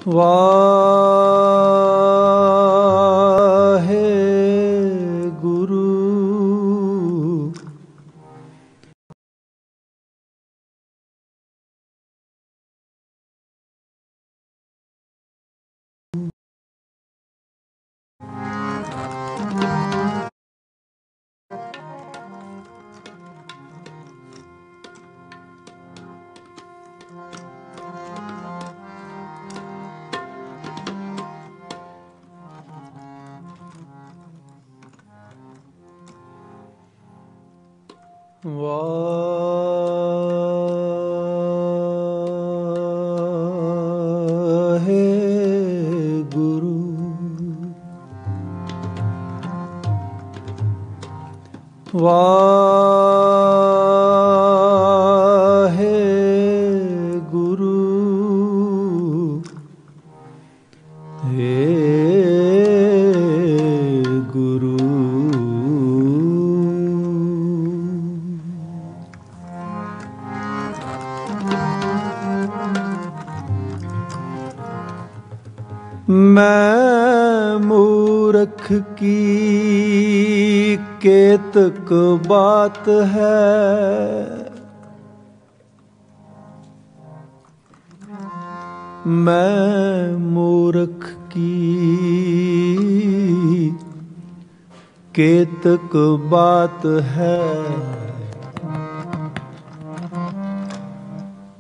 ਵਾਹਿਗੁਰੂ ਵਾਹਿਗੁਰੂ ਵਾਹਿਗੁਰੂ ਹੇ ਗੁਰੂ मैं मूर्ख की केतक बात है, मैं मूर्ख की केतक बात है।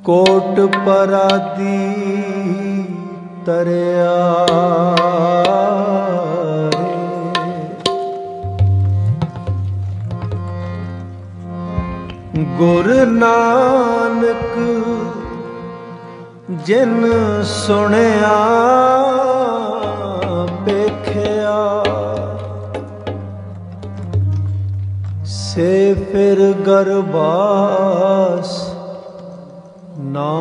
कोट परादी तरिया गुर नानक जिन सुनिया पेखिया, से फिर गरबास ना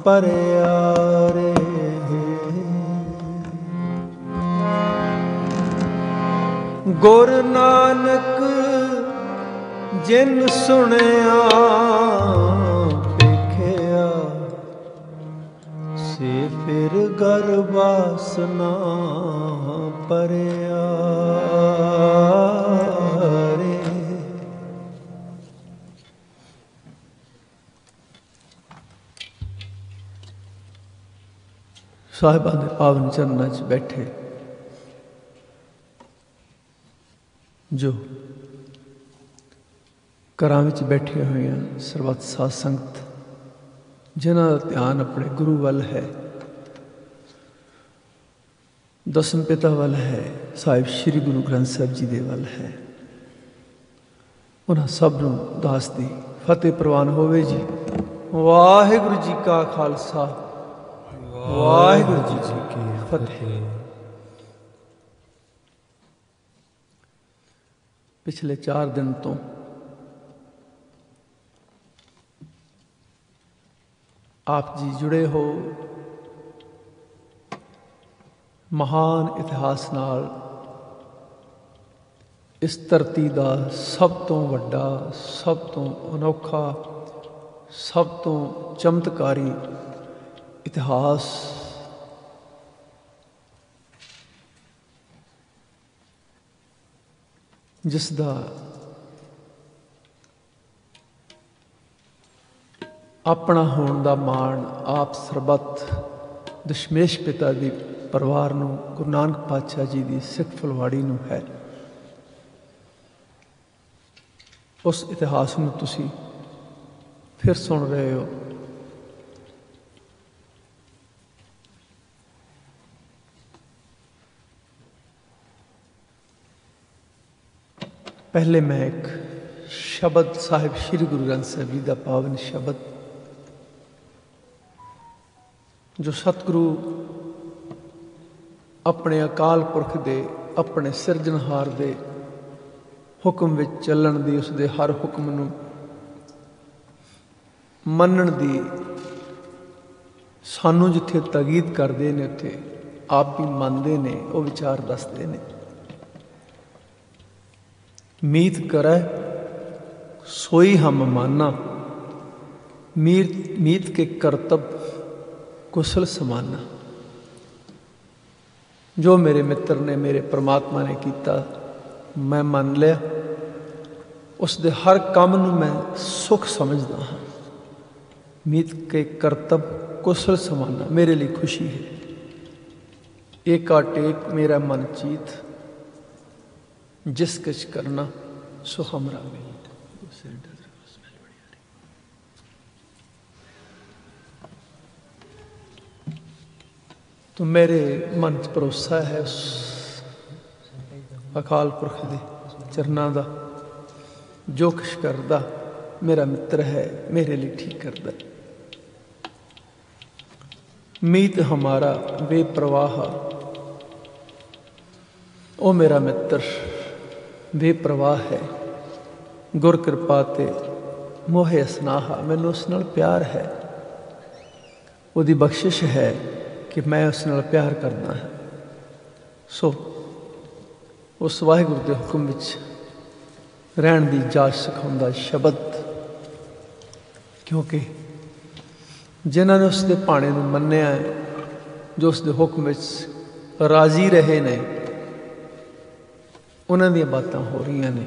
परिया रे। गुर नानक जिन सुनिया पेखिया, से फिर गरबास ना परिया रे। ਸਾਹਿਬਾਂ ਦੇ ਪਾਵਨ ਚਰਨਾਂ 'ਚ ਬੈਠੇ ਜੋ ਘਰਾਂ ਵਿੱਚ ਬੈਠੇ ਹੋਏ ਹਨ, ਸਰਬੱਤ ਸਾਧ ਸੰਗਤ ਜਿਨ੍ਹਾਂ ਦਾ ਧਿਆਨ ਆਪਣੇ ਗੁਰੂ ਵੱਲ ਹੈ, ਦਸਮ ਪਿਤਾ ਵੱਲ ਹੈ, ਸਾਹਿਬ ਸ੍ਰੀ ਗੁਰੂ ਗ੍ਰੰਥ ਸਾਹਿਬ ਜੀ ਦੇ ਵੱਲ ਹੈ, ਉਹਨਾਂ ਸਭ ਨੂੰ ਦਾਸ ਦੀ ਫਤਿਹ ਪ੍ਰਵਾਨ ਹੋਵੇ ਜੀ। ਵਾਹਿਗੁਰੂ ਜੀ ਕਾ ਖਾਲਸਾ, ਵਾਹਿਗੁਰੂ ਜੀ ਕੀ ਫਤਿਹ। ਪਿਛਲੇ 4 ਦਿਨ ਤੋਂ ਆਪ ਜੀ ਜੁੜੇ ਹੋ ਮਹਾਨ ਇਤਿਹਾਸ ਨਾਲ। ਇਸ ਧਰਤੀ ਦਾ ਸਭ ਤੋਂ ਵੱਡਾ, ਸਭ ਤੋਂ ਅਨੋਖਾ, ਸਭ ਤੋਂ ਚਮਤਕਾਰੀ ਇਤਿਹਾਸ ਜਿਸ ਦਾ ਆਪਣਾ ਹੋਣ ਦਾ ਮਾਣ ਆਪ ਸਰਬੱਤ ਦਸ਼ਮੇਸ਼ ਪਿਤਾ ਦੀ ਪਰਿਵਾਰ ਨੂੰ, ਗੁਰੂ ਨਾਨਕ ਪਾਤਸ਼ਾਹ ਜੀ ਦੀ ਸਿੱਖ ਫੁਲਵਾੜੀ ਨੂੰ ਹੈ। ਉਸ ਇਤਿਹਾਸ ਨੂੰ ਤੁਸੀਂ ਫਿਰ ਸੁਣ ਰਹੇ ਹੋ। ਪਹਿਲੇ ਮੈਂ ਇੱਕ ਸ਼ਬਦ ਸਾਹਿਬ ਸ੍ਰੀ ਗੁਰੂ ਗ੍ਰੰਥ ਸਾਹਿਬ ਜੀ ਦਾ ਪਾਵਨ ਸ਼ਬਦ ਜੋ ਸਤਿਗੁਰੂ ਆਪਣੇ ਅਕਾਲ ਪੁਰਖ ਦੇ, ਆਪਣੇ ਸਿਰਜਣਹਾਰ ਦੇ ਹੁਕਮ ਵਿੱਚ ਚੱਲਣ ਦੀ, ਉਸਦੇ ਹਰ ਹੁਕਮ ਨੂੰ ਮੰਨਣ ਦੀ ਸਾਨੂੰ ਜਿੱਥੇ ਤਾਕੀਦ ਕਰਦੇ ਨੇ, ਉੱਥੇ ਆਪ ਵੀ ਮੰਨਦੇ ਨੇ, ਉਹ ਵਿਚਾਰ ਦੱਸਦੇ ਨੇ। मीत करे सोई हम माना, मीत के करतब कुशल समाना। जो मेरे मित्र ने मेरे परमात्मा ने किया मैं मान लिया, उसके हर काम नूं मैं सुख समझदा हाँ। मीत के करतब कुशल समाना मेरे लिए खुशी है। एका टेक मेरा मन चीत, जिस किछ करना सो हमरा मिल। तो मेरे मन च भरोसा है उस अकाल पुरख दे चरना दा, जो कुछ करदा मेरा मित्र है, मेरे लिए ठीक करदा। मीत हमारा बेप्रवाह, ओ मेरा मित्र बेप्रवाह है। गुर कृपा ते मोहे असनाहा, मैनू उस नाल प्यार है, उहदी बख्शिश है कि मैं उस नाल प्यार करना है। सो उस वाहिगुरू के हुक्म विच रहन की जाच सिखाउंदा शब्द, क्योंकि जिन्होंने उसके भाणे नूं मन्निया है, जो उसके हुक्म विच राजी रहे ने, उन्हां दी बातां हो रही ने।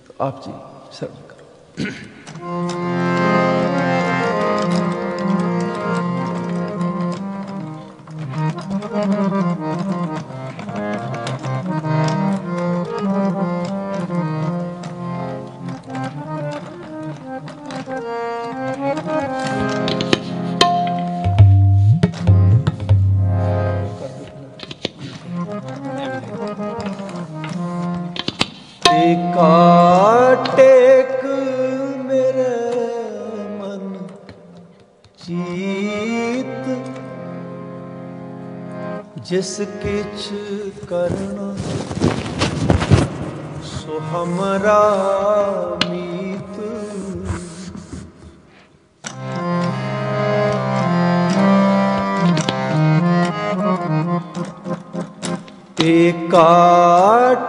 तो आप जी सरवण करो। टेक मेरे मन चीत, जिस किछ करना सो हमरा मीत। एका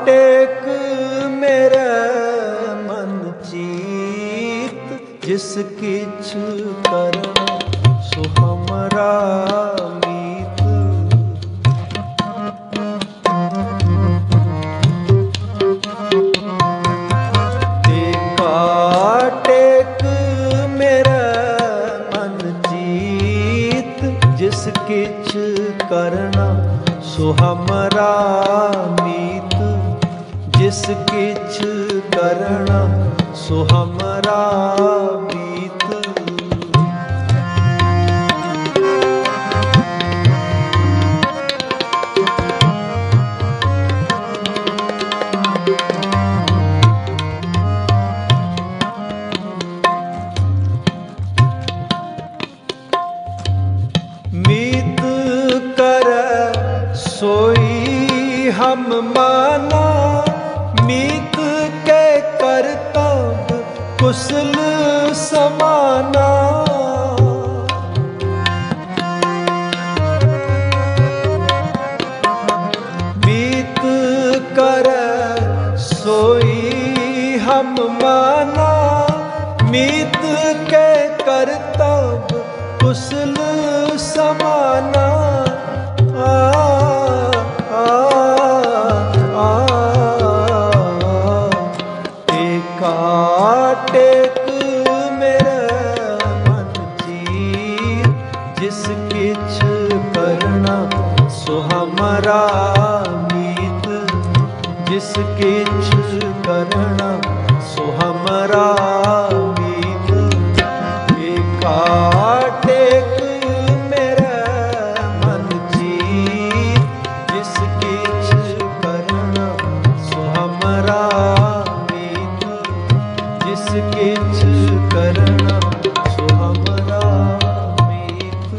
टेक मेरे मन चीत, जिस किछ करना सो हमरा मीत। एका टेक मेरे मन चीत, जिस किछ करना सो हमरा मीत। जिस किछ करना सो हमरा मीत। मीत करे सोई हम माना, मीत के करतब कुशल समाना। मीत करे सोई हम माना, मीत के करतब कुशल समाना। टेक मेरे मन चीत, जिस किछ करना सो हमरा मीत। जिस किछ करना सो हमरा मीत। एका टेक मेरे मन चीत, जिस किछ करना सो हमरा मीत। जिस किछ करना सो हमरा मीत।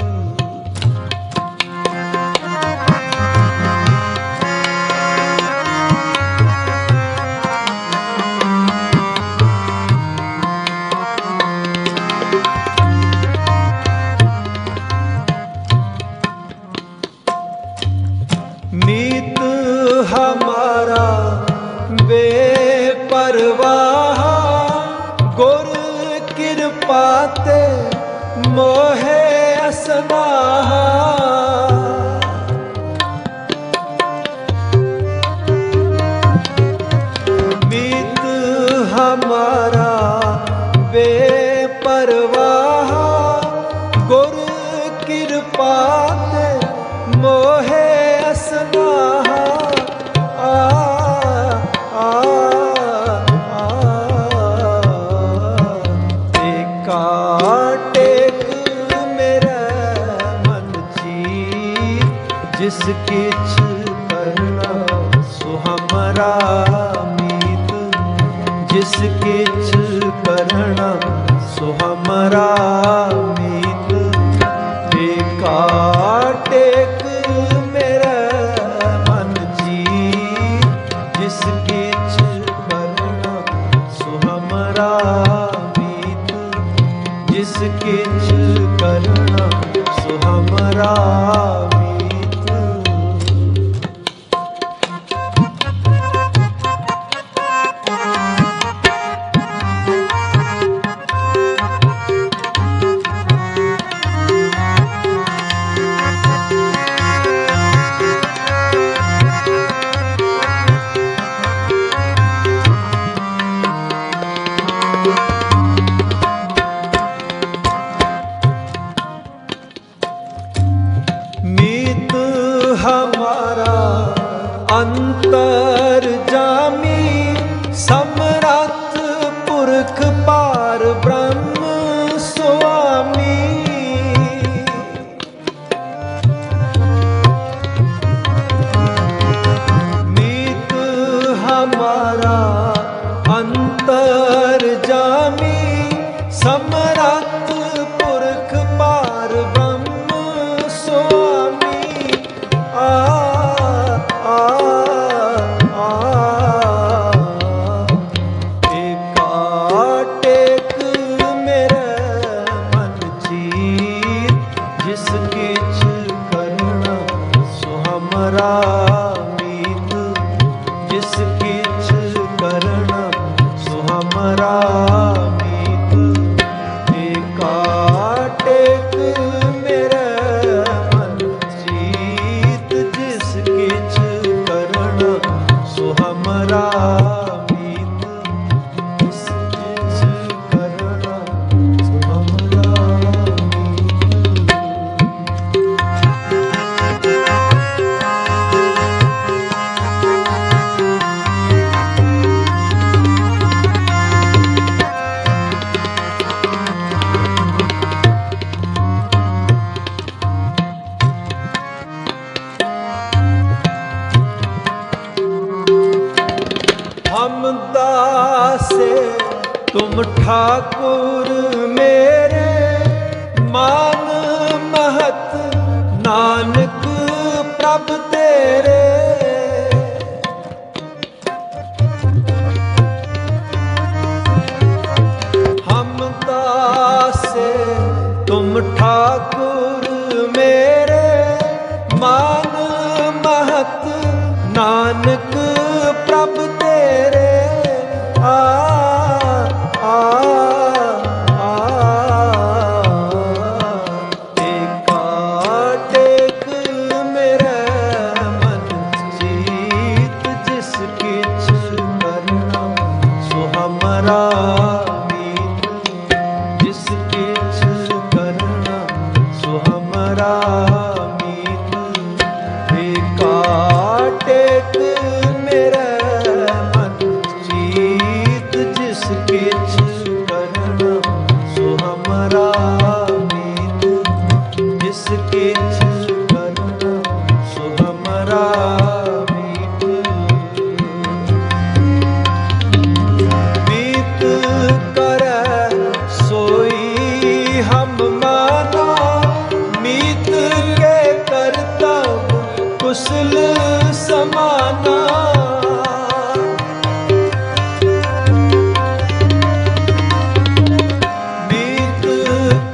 गुर कृपा ते मोहे असनाहा आ आ आ एका टेक मेरे मन चीर जिस किछ करना सो हमरा मीत जिस किछ करना सो हमरा मीत एका टेक मेरे मन चीर जिस किछ करना सो हमरा मीत जिस किछ करना सो हमरा हमारा अंतर जामी समरथ पुरख पार ब्रह्म स्वामी मीत हमारा अंतर जामी समरथ पुरख पार ब्रह्म स्वामी हम दासे तुम ठाकुर मेरे मान महत नानक प्रभ तेरे हम दासे तुम ठाकुर मेरे मान महत नानक प्रभ तेरे आ आ आ एका टेक मेरे मन चीत जिस किछ करना सो हमरा मीत जिस किछ करना सो हमरा मीत एका टेक मेरे मन चीत जिस किछ करना सो हमरा मीत जिस किछ करना सो हमरा मीत मीत करे सोई हम माना मीत के करता कुशल समाना मीत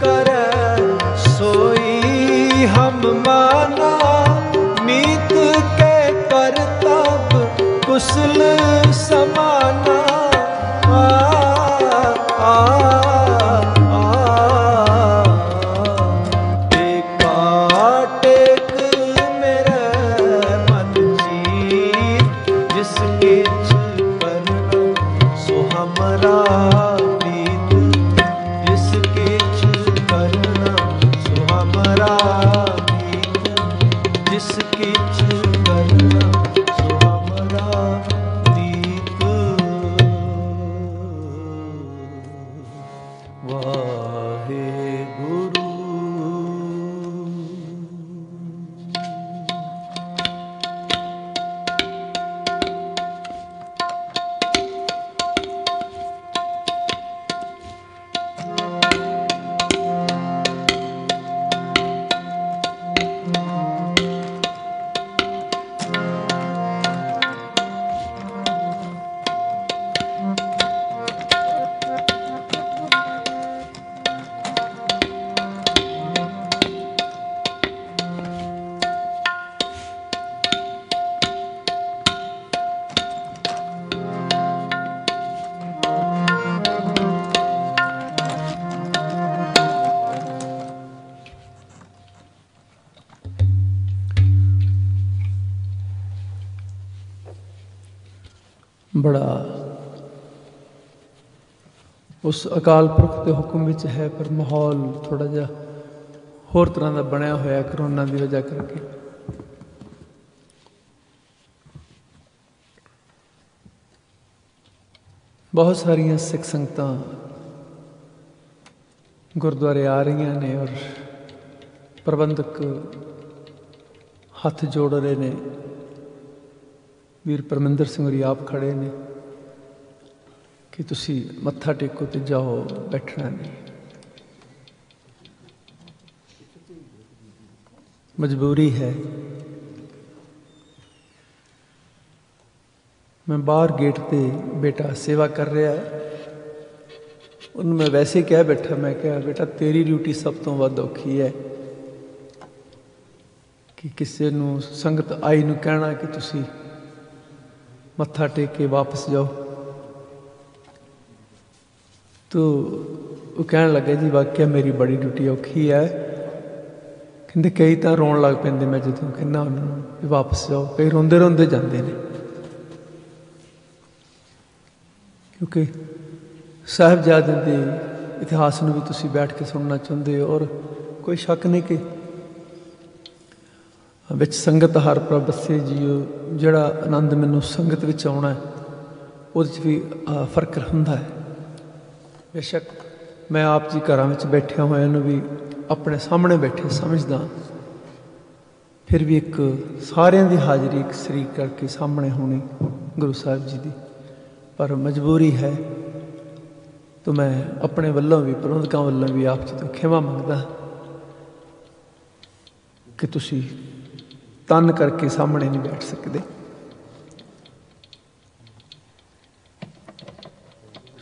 करे सोई हम माना मीत के करता कुशल समाना आ आ आ एका टेक मेरे मन चीत जिस किछ करना सो हमरा मीत जिस किछ करना सो बड़ा उस अकाल पुरख के हुक्म विच है, पर माहौल थोड़ा जिहा होर तरह का बनया होया करोना की वजह करके। बहुत सारिया सिख संगतां गुरुद्वारे आ रही ने और प्रबंधक हथ जोड़ रहे ने। वीर परमिंदर सिंह होरी आप खड़े ने कि तुसी मत्था टेको ते जाओ, बैठना नहीं। मजबूरी है। मैं बाहर गेट पे बेटा सेवा कर रहा है, उन्हें मैं वैसे कह बैठा, मैं क्या बेटा तेरी ड्यूटी सब तो वध औखी है कि किसी नूं संगत आई नूं कहना कि तुसी मत्था टेक के वापस जाओ। तो वो कहने लगे जी वाकया मेरी बड़ी ड्यूटी औखी है। कहते कई तो रोन लग पेंदे मैं जो कहना उन्होंने वापस जाओ, कई रोंदे रोंदे जाते हैं, क्योंकि साहिबजादे के इतिहास में भी तुसी बैठ के सुनना चाहते हो। और कोई शक नहीं कि विच संगत हर प्रभ बसे जीओ, जिहड़ा आनंद मैनू संगत विच आउणा है उहदे भी फर्क हुंदा है। बेशक मैं आप जी घरां विच बैठिया होया भी अपने सामने बैठे समझदा, फिर भी एक सारियां दी हाज़री एक शरीक करके सामने होनी गुरु साहिब जी की, पर मजबूरी है। तो मैं अपने वल्लों भी प्रबंधकों वल्लों भी आप जी तो खेमा मंगदा कि तुसी तन करके सामने नहीं बैठ सकते।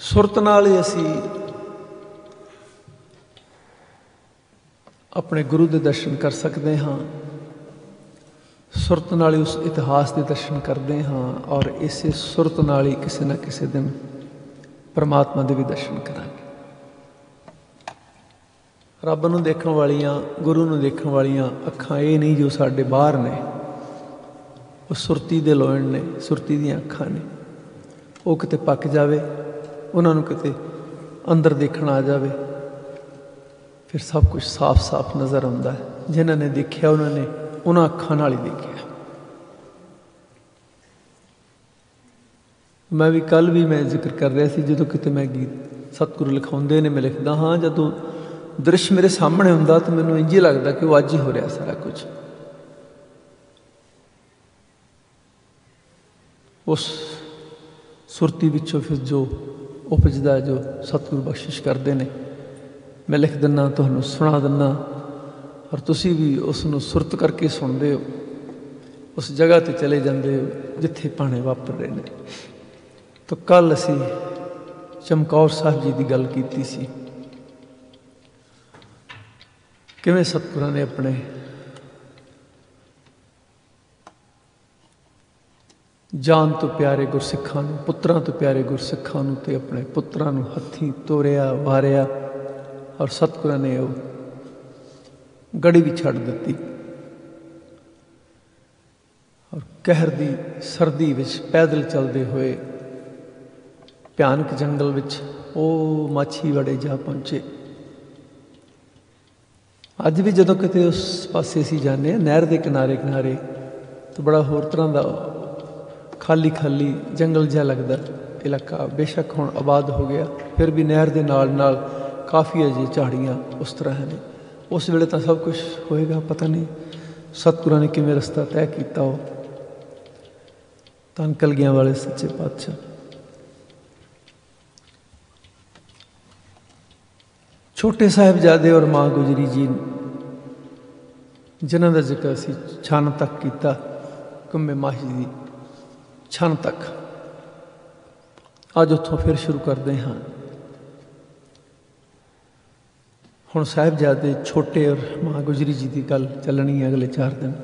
सुरत नाल ही असी अपने गुरु के दर्शन कर सकते हाँ, सुरत नाल ही उस इतिहास के दर्शन करते हाँ, और इसे सुरत नाल ही किसी न किसी दिन परमात्मा के भी दर्शन करांगे। रब नूं देखण वालियां, गुरु नूं देखण वालियां अखां ये नहीं जो साडे बाहर ने, वो सुरती दे लोयण ने, सुरती दीयां अखां ने। वो किते पक जावे, उन्होंने किते अंदर देखना आ जाए, फिर सब कुछ साफ साफ नज़र आता है। जिन्होंने देखा उन्होंने उन्होंने अखां नाल ही देखा। मैं भी कल भी मैं जिक्र कर रहा सी, जो किते मैं गीत सतगुरु लिखाउंदे ने, मैं लिखदा हाँ जदों दृश्य मेरे सामने हुंदा तो मैनूं इंज ही लगदा कि वो अज ही हो रहा सारा कुछ। उस सुरती विचों फिर जो उपजदा, जो सतगुरु बख्शिश करते हैं, मैं लिख दिना तुहानूं सुना दिना, और तुसी भी उसनूं सुरत करके सुनते हो, उस जगह ते चले जाते हो जिथे भाणे वापर रहे हैं। तो कल असी चमकौर साहिब जी की गल कीती सी, किवें सतगुरां ने अपने जान तो प्यारे गुरसिखां नूं, पुत्रां तो प्यारे गुरसिखां नूं ते अपने पुत्रां नूं हत्थीं तोरिया वारिया, और सतगुरां ने वो गड़ी भी छड्ड दित्ती। और कहर दी सर्दी विच पैदल चलते हुए भयानक जंगल विच वो माछीवाड़े जा पहुँचे। अज भी जदों किते उस पासे असीं जाने नहर के किनारे किनारे, तो बड़ा होर तरह का खाली खाली जंगल जिहा लगदा इलाका। बेशक हुण आबाद हो गया, फिर भी नहर के नाल नाल काफ़ी अजे झाड़ियाँ उस तरह ने। उस वेले तो सब कुछ होएगा, पता नहीं सतगुरां ने किवें रस्ता तय किया हो। धन कलगियां वाले सच्चे पातशाह। छोटे साहिबजादे और माँ गुजरी जी जिन्हों का जिक्र असी छन तक किया, कुंभे माही की छन तक, अज उत्थों फिर शुरू करते हाँ। हुण साहिबजादे छोटे और माँ गुजरी जी की गल चलनी है अगले 4 दिन।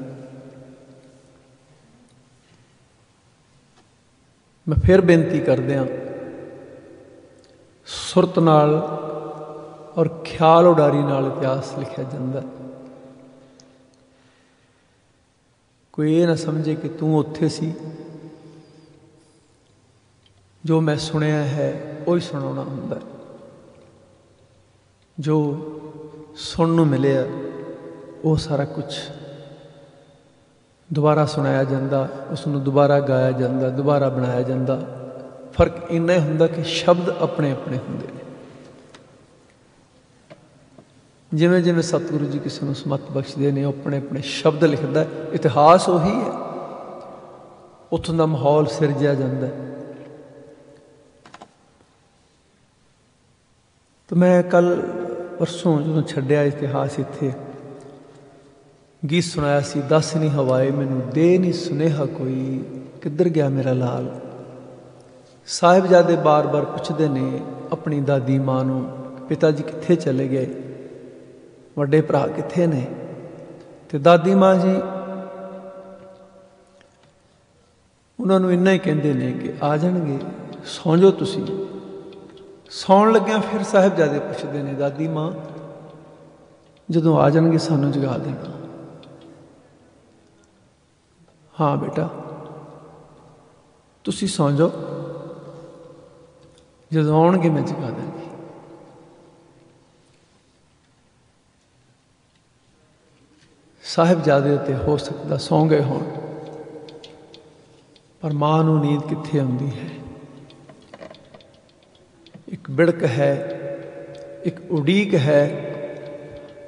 मैं फिर बेनती करदियां, सुरत नाल और ख्याल उडारी नाल इतिहास लिखा जाता। कोई ये ना समझे कि तू उत्थे सी जो मैं सुनिया है वही सुनाना हुंदा, जो सुनन नूं मिलिया वो सारा कुछ दोबारा सुनाया जाता, उसनूं दोबारा गाया जाता, दोबारा बनाया जाता। फर्क इन्ना ही हुंदा कि शब्द अपने अपने हुंदे ने। जिमें जिमें सतगुरु जी किसी को समत बख्शते हैं, अपने अपने शब्द लिखता है। इतिहास उही है, उत्थों का माहौल सिरजिया जाता है। तो मैं कल परसों जो छड्डिया इतिहास इत्थे गीत सुनाया सी, दस नहीं हवाए मैनू दे नहीं सुनेहा कोई, किधर गया मेरा लाल। साहिबजादे बार बार पुछते ने अपनी दादी माँ नूं, पिता जी कित्थे चले गए, वड्डे भरा कित्थे ने। ते दादी माँ जी उन्होंने इन्ना ही कहते हैं कि आ जाएंगे, सौ जाओ तुसी। सौण लग्या फिर साहिबजादे पुछते हैं, दादी माँ जदों आ जाएंगे सानू जगा देना। हाँ बेटा तुसी सौ जाओ, जदों आउणगे मैं जगा देंगी। साहिबजादे ते हो सकता सौ गए होण, पर मां नूं नींद कित्थे आउंदी है। एक बिड़क है, एक उड़ीक है,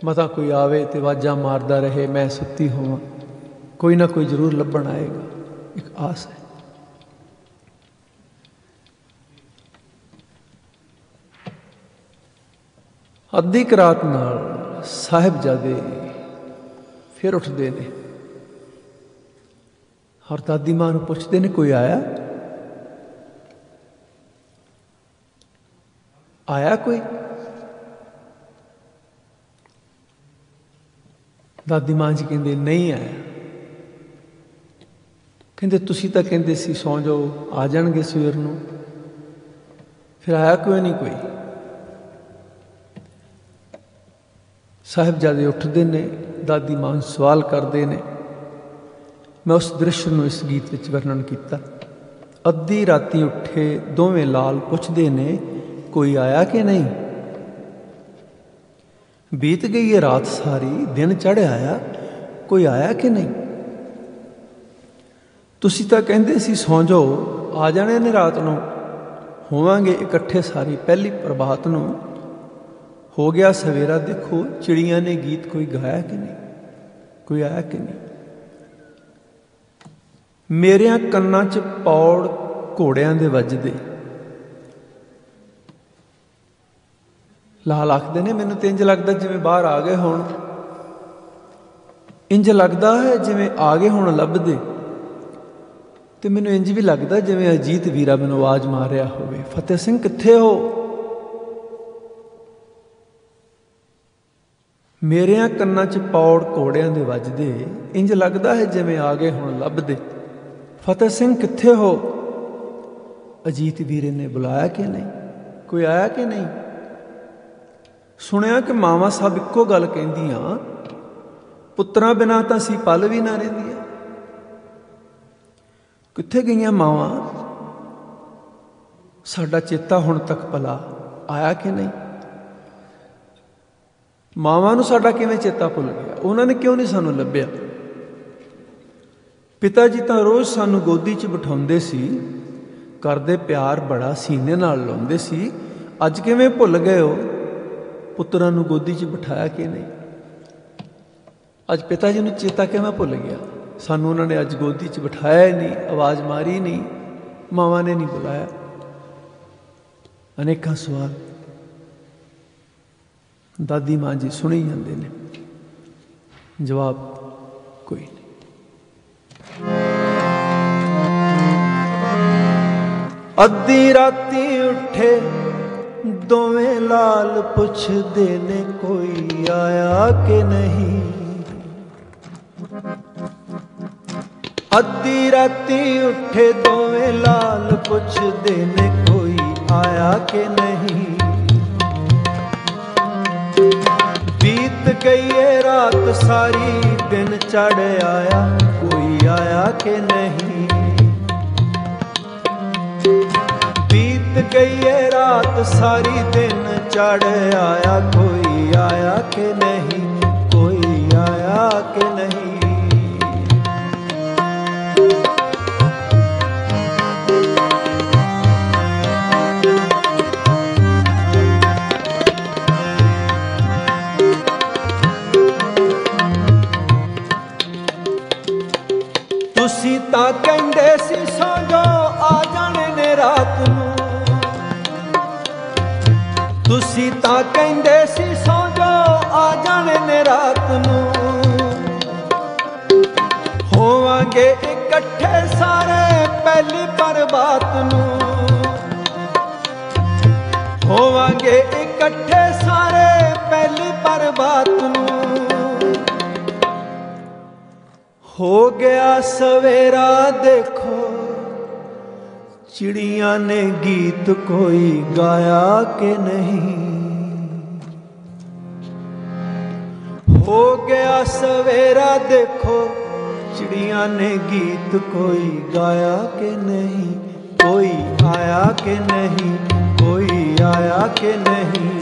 मता कोई आवे ते आवाज़ां मारदा रहे, मैं सुत्ती होवां, कोई ना कोई जरूर लभण आएगा। एक आस है। अद्धी रात नाल साहिबजादे फिर उठते ने और दादी मां नूं पुछदे ने कोई आया, आया कोई। दादी मां जी कहंदे नहीं आया। कहंदे तुसी तां कहंदे सी सौ जाओ, आ जाणगे सवेर नूं, फिर आया क्यों नहीं कोई। साहिबजादे उठते ने, दादी मां सवाल करते ने। मैं उस दृश्य नूं इस गीत विच वर्णन किया। अद्धी राती उठे दोवें लाल पुछदे ने कोई आया कि नहीं। बीत गई है रात सारी, दिन चढ़ आया, कोई आया कि नहीं। तुसी तां कहंदे सी सौ जाओ, आ जाने ने रात नूं, होवांगे इकट्ठे सारी पहली प्रभात नूं। हो गया सवेरा, देखो चिड़िया ने गीत कोई गाया कि नहीं, कोई आया कि नहीं। मेरिया कन्नां च पौड़ घोड़ियां दे वजदे। लाल आखदे ने मैनूं तो इंज लगदा जिवें बाहर आ गए होण, इंज लगदा है जिवें आ गए होण लभदे। ते मैनूं इंज भी लगदा जिवें अजीत वीरा मैनूं आवाज़ मार रहा होवे, फतेह सिंह कित्थे हो। मेरिया कन्नां च पौड़ घोड़ियां दे वजदे, इंज लगदा है जिवें आ गए हुण लभदे। फतेह सिंह कित्थे हो। अजीत वीरे ने बुलाया कि नहीं, कोई आया कि नहीं। सुनिया कि मावां सब इक्को गल कहंदियां, पुत्रां बिना तां असीं पल भी ना रहिंदियां। कित्थे गईयां मावां, साडा चेता हुण तक भला आया कि नहीं। मावां नूं साडा किवें चेता भुल गया, उन्होंने क्यों नहीं सानूं लभ्या। पिता जी तां रोज़ सानूं गोदी च बिठाउंदे सी, करदे प्यार बड़ा सीने नाल लाउंदे सी। अज किवें भुल गए हो, पुत्रां नूं गोदी च बिठाया कि नहीं। अज पिता जी नूं चेता किवें भुल गया, सानूं उन्होंने अज गोदी च बिठाया ही नहीं, आवाज़ मारी नहीं, मावां ने नहीं बुलाया। अनेकां सवाल दादी मां जी सुनी जाते ने, जवाब कोई नहीं। अद्धी राती उठे दोवें लाल पुछदे ने कोई आया कि नहीं। अद्धी राती उठे दोवें लाल पुछदे ने कोई आया कि नहीं। बीत गई है रात सारी, दिन चढ़ आया, कोई आया कि नहीं। गई है रात सारी, दिन चढ़ आया कोई आया कि नहीं, कोई आया कि नहीं। तुसी तां कहंदे सी सौ जो आ जाने ने रात नूं, तुसी तां कहंदे सी सौ जो आ जाने ने रात नूं। होवांगे इकट्ठे सारे पहली प्रभात नूं, होवांगे इकट्ठे सारे पहली प्रभात नूं। हो गया सवेरा देखो, चिड़िया ने गीत कोई गाया कि नहीं। हो गया सवेरा देखो, चिड़िया ने गीत कोई गाया कि नहीं, कोई आया कि नहीं, कोई आया कि नहीं।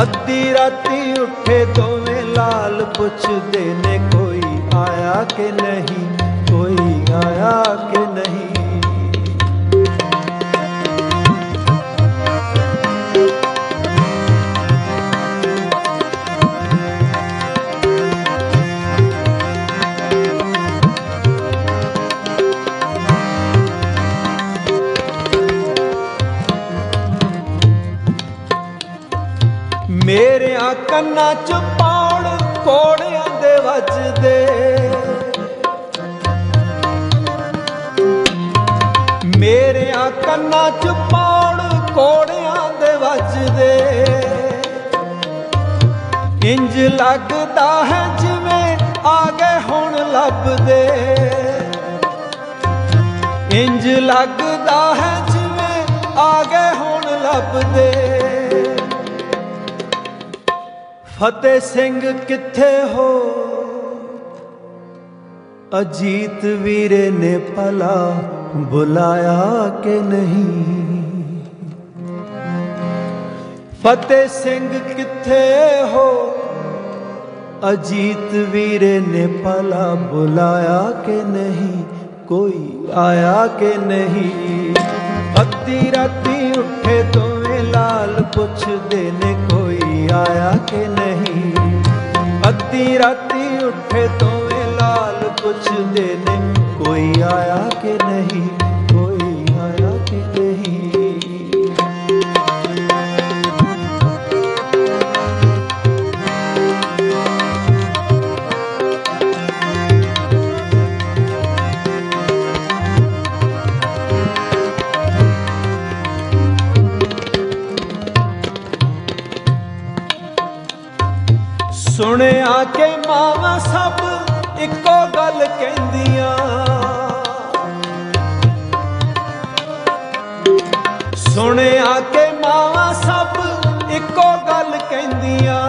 अद्धी राती उठे दोवें लाल पुछदे ने, कोई आया कि नहीं, कोई आया कि नहीं। मेरे कन्ना च पौड़ कोड़ियां दे वजदे, मेरे कन्ना च पौड़ कोड़ियां दे वजदे। इंज लगदा है जिवें आ गए हुण लभदे, इंज लगदा है जिवें आ गए हुण लभदे। फतेह सिंह किथे हो, अजीत वीरे ने भला बुलाया कि नहीं। फतेह सिंह किथे हो, अजीत वीरे ने भला बुलाया कि नहीं, कोई आया कि नहीं। अद्धी राती उठे दोवें लाल पुछदे ने, कोई आया कि नहीं। अद्धी राती उठे दोवें लाल पुछदे ने, कोई आया कि नहीं, कोई आया कि नहीं। सुने आके मावां सब इको गल कहंदियां, सुने आके मावां सब इको गल कहंदियां।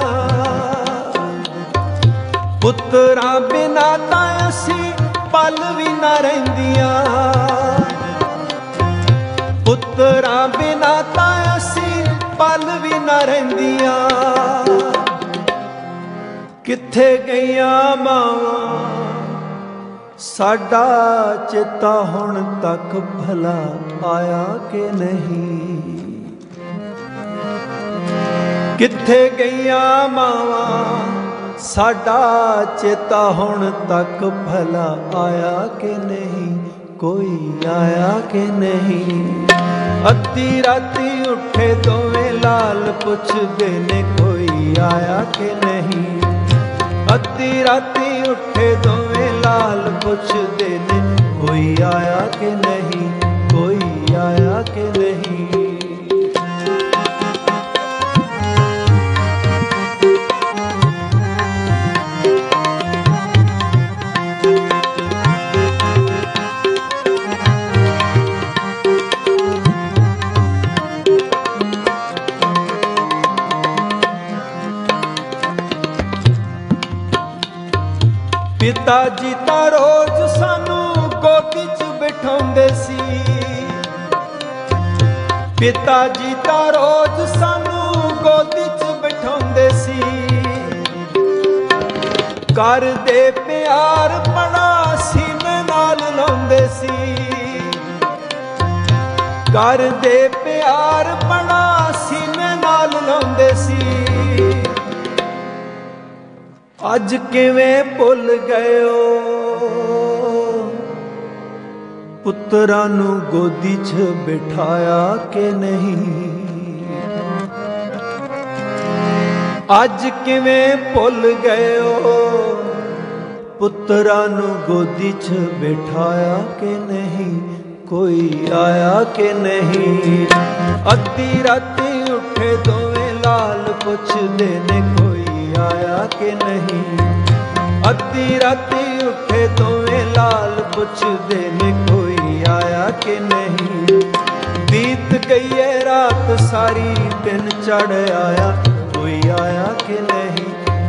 पुत्तरां बिना तां असीं पल भी ना रहिंदियां, पुत्तरां बिना तां असीं पल भी ना रहिंदियां। किथे गईयां मावां साडा चेता हुण तक भला आया कि नहीं। किथे गईयां मावां साडा चेता हुण तक भला आया कि नहीं, कोई आया कि नहीं। अद्धी राती उठे दोवें लाल पुछदे ने, कोई आया कि नहीं। अद्धी राती उठे दोवें लाल पुछदे ने, कोई आया कि नहीं, कोई आया कि नहीं। पिता जी तां रोज सानू गोदी च बिठाउंदे सी, पिता जी तां रोज सानू गोदी च बिठाउंदे सी, घर दे प्यार बड़ा सीने नाल लाउंदे सी, घर दे प्यार बड़ा सीने नाल लाउंदे सी। अज किवें भुल गए हो पुत्तरां नूं गोदी च बिठाया के नहीं, अज किवें भुल गए हो पुत्तरां नूं गोदी च बिठाया के नहीं, कोई आया के नहीं। अद्धी राती उठे दोवें लाल पुछदे ने कोई आया के नहीं, अद्धी राती उठे दोवें लाल पुछदे ने कोई आया के नहीं। बीत गई है रात सारी दिन चढ़ आया, कोई आया के नहीं,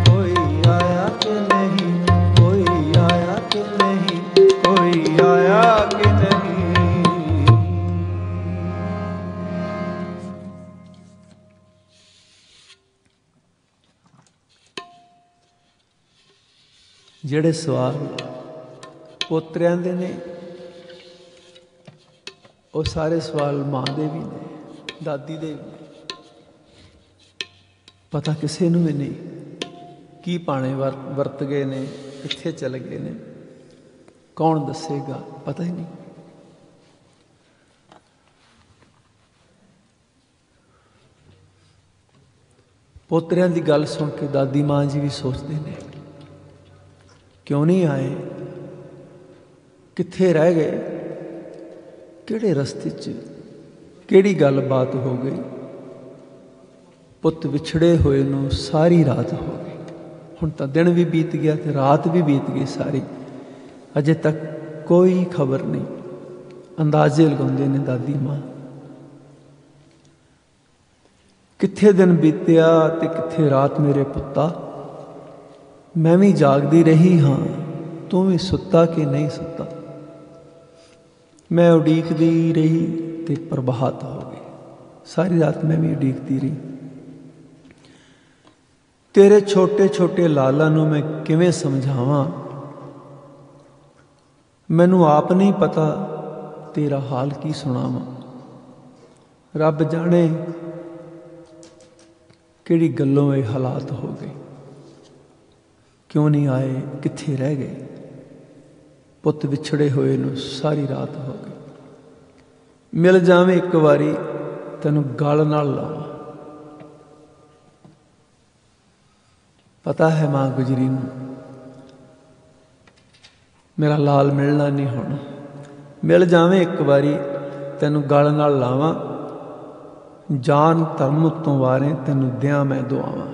कोई आया के नहीं, कोई आया के नहीं, कोई आया के नहीं। ਜਿਹੜੇ ਸਵਾਲ ਪੋਤਰਿਆਂ ਦੇ ਨੇ ਉਹ ਸਾਰੇ ਸਵਾਲ ਮਾਂ ਦੇ ਵੀ ਨੇ, ਦਾਦੀ ਦੇ ਵੀ ਨੇ। ਪਤਾ ਕਿਸੇ ਨੂੰ ਵੀ ਨਹੀਂ ਕੀ ਪਾਣੇ ਵਰਤ ਗਏ ਨੇ, ਕਿੱਥੇ ਚਲੇ ਗਏ ਨੇ, ਕੌਣ ਦੱਸੇਗਾ, ਪਤਾ ਹੀ ਨਹੀਂ। ਪੋਤਰਿਆਂ ਦੀ ਗੱਲ ਸੁਣ ਕੇ ਦਾਦੀ ਮਾਂ ਜੀ ਵੀ ਸੋਚਦੇ ਨੇ क्यों नहीं आए, कित्थे रह गए, किहड़े रस्ते च किहड़ी गल बात हो गई। पुत विछड़े हुए नूं सारी रात हो गई, हुण तां दिन भी बीत गया ते रात भी बीत गई सारी, अजे तक कोई खबर नहीं। अंदाजे लगाउंदे ने दादी मां कित्थे दिन बीतिया ते कित्थे रात मेरे पुत्ता। मैं भी जागदी रही हाँ, तू भी सुता कि नहीं सुता। मैं उड़ीकदी रही ते प्रभात हो गई, सारी रात मैं भी उड़ीकदी रही। तेरे छोटे छोटे लाला नूं मैं किवें समझावां, मैनूं आप नहीं पता तेरा हाल की सुणावां। रब जाने किहड़ी गल्लों ये हालात हो गए, क्यों नहीं आए, कित्थे रह गए। पुत विछड़े हुए नूं सारी रात हो गई। मिल जावें एक बारी तैनूं गल नाल लावां। पता है मां गुजरी नूं मेरा लाल मिलना नहीं होना। मिल जावें एक बारी तैनूं गल नाल लावां, जान धर्म उत्तों वारे तैनूं दियां मैं दुआवां।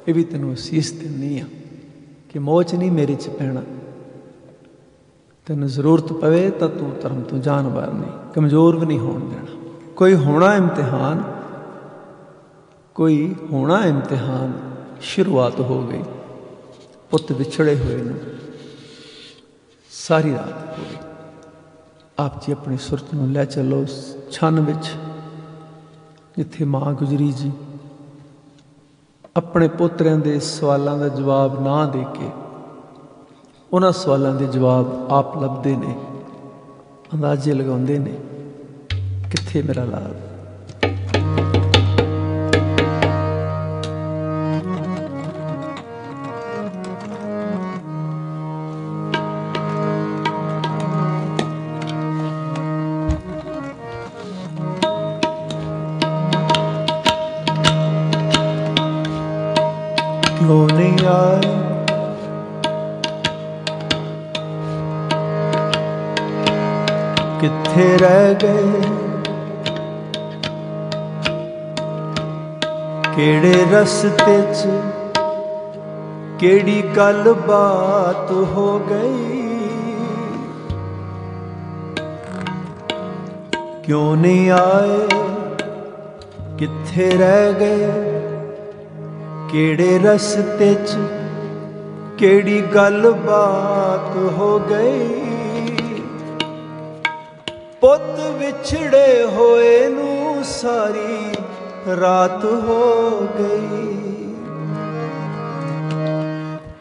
ये भी तैनूं असीस दिंदी आ कि मोच नहीं मेरे च पैना। तेन जरूरत पवे तो तू धर्म तो जान वार नहीं, कमज़ोर भी नहीं होने देना। कोई होना इम्तिहान, कोई होना इम्तिहान, शुरुआत हो गई। पुत विछड़े हुए न सारी रात हो गई। आप जी अपनी सुरत नूं लै चलो छन विच जिथे मां गुजरी जी अपने पोतरिਆਂ ਦੇ सवालों का जवाब ना दे के उन्हां सवालों के जवाब आप लभदे ने, अंदाजे लगाउंदे ने कित्थे मेरा लाल। क्यों नहीं आए, कित्थे रह गए, केड़े रस्ते च केड़ी गल बात हो गई। क्यों नहीं आए, कित्थे रह गए, केड़े रस्ते च केड़ी गल बात हो गई। पुत विछड़े होए नूं ਨੂੰ ਸਾਰੀ ਰਾਤ ਹੋ ਗਈ।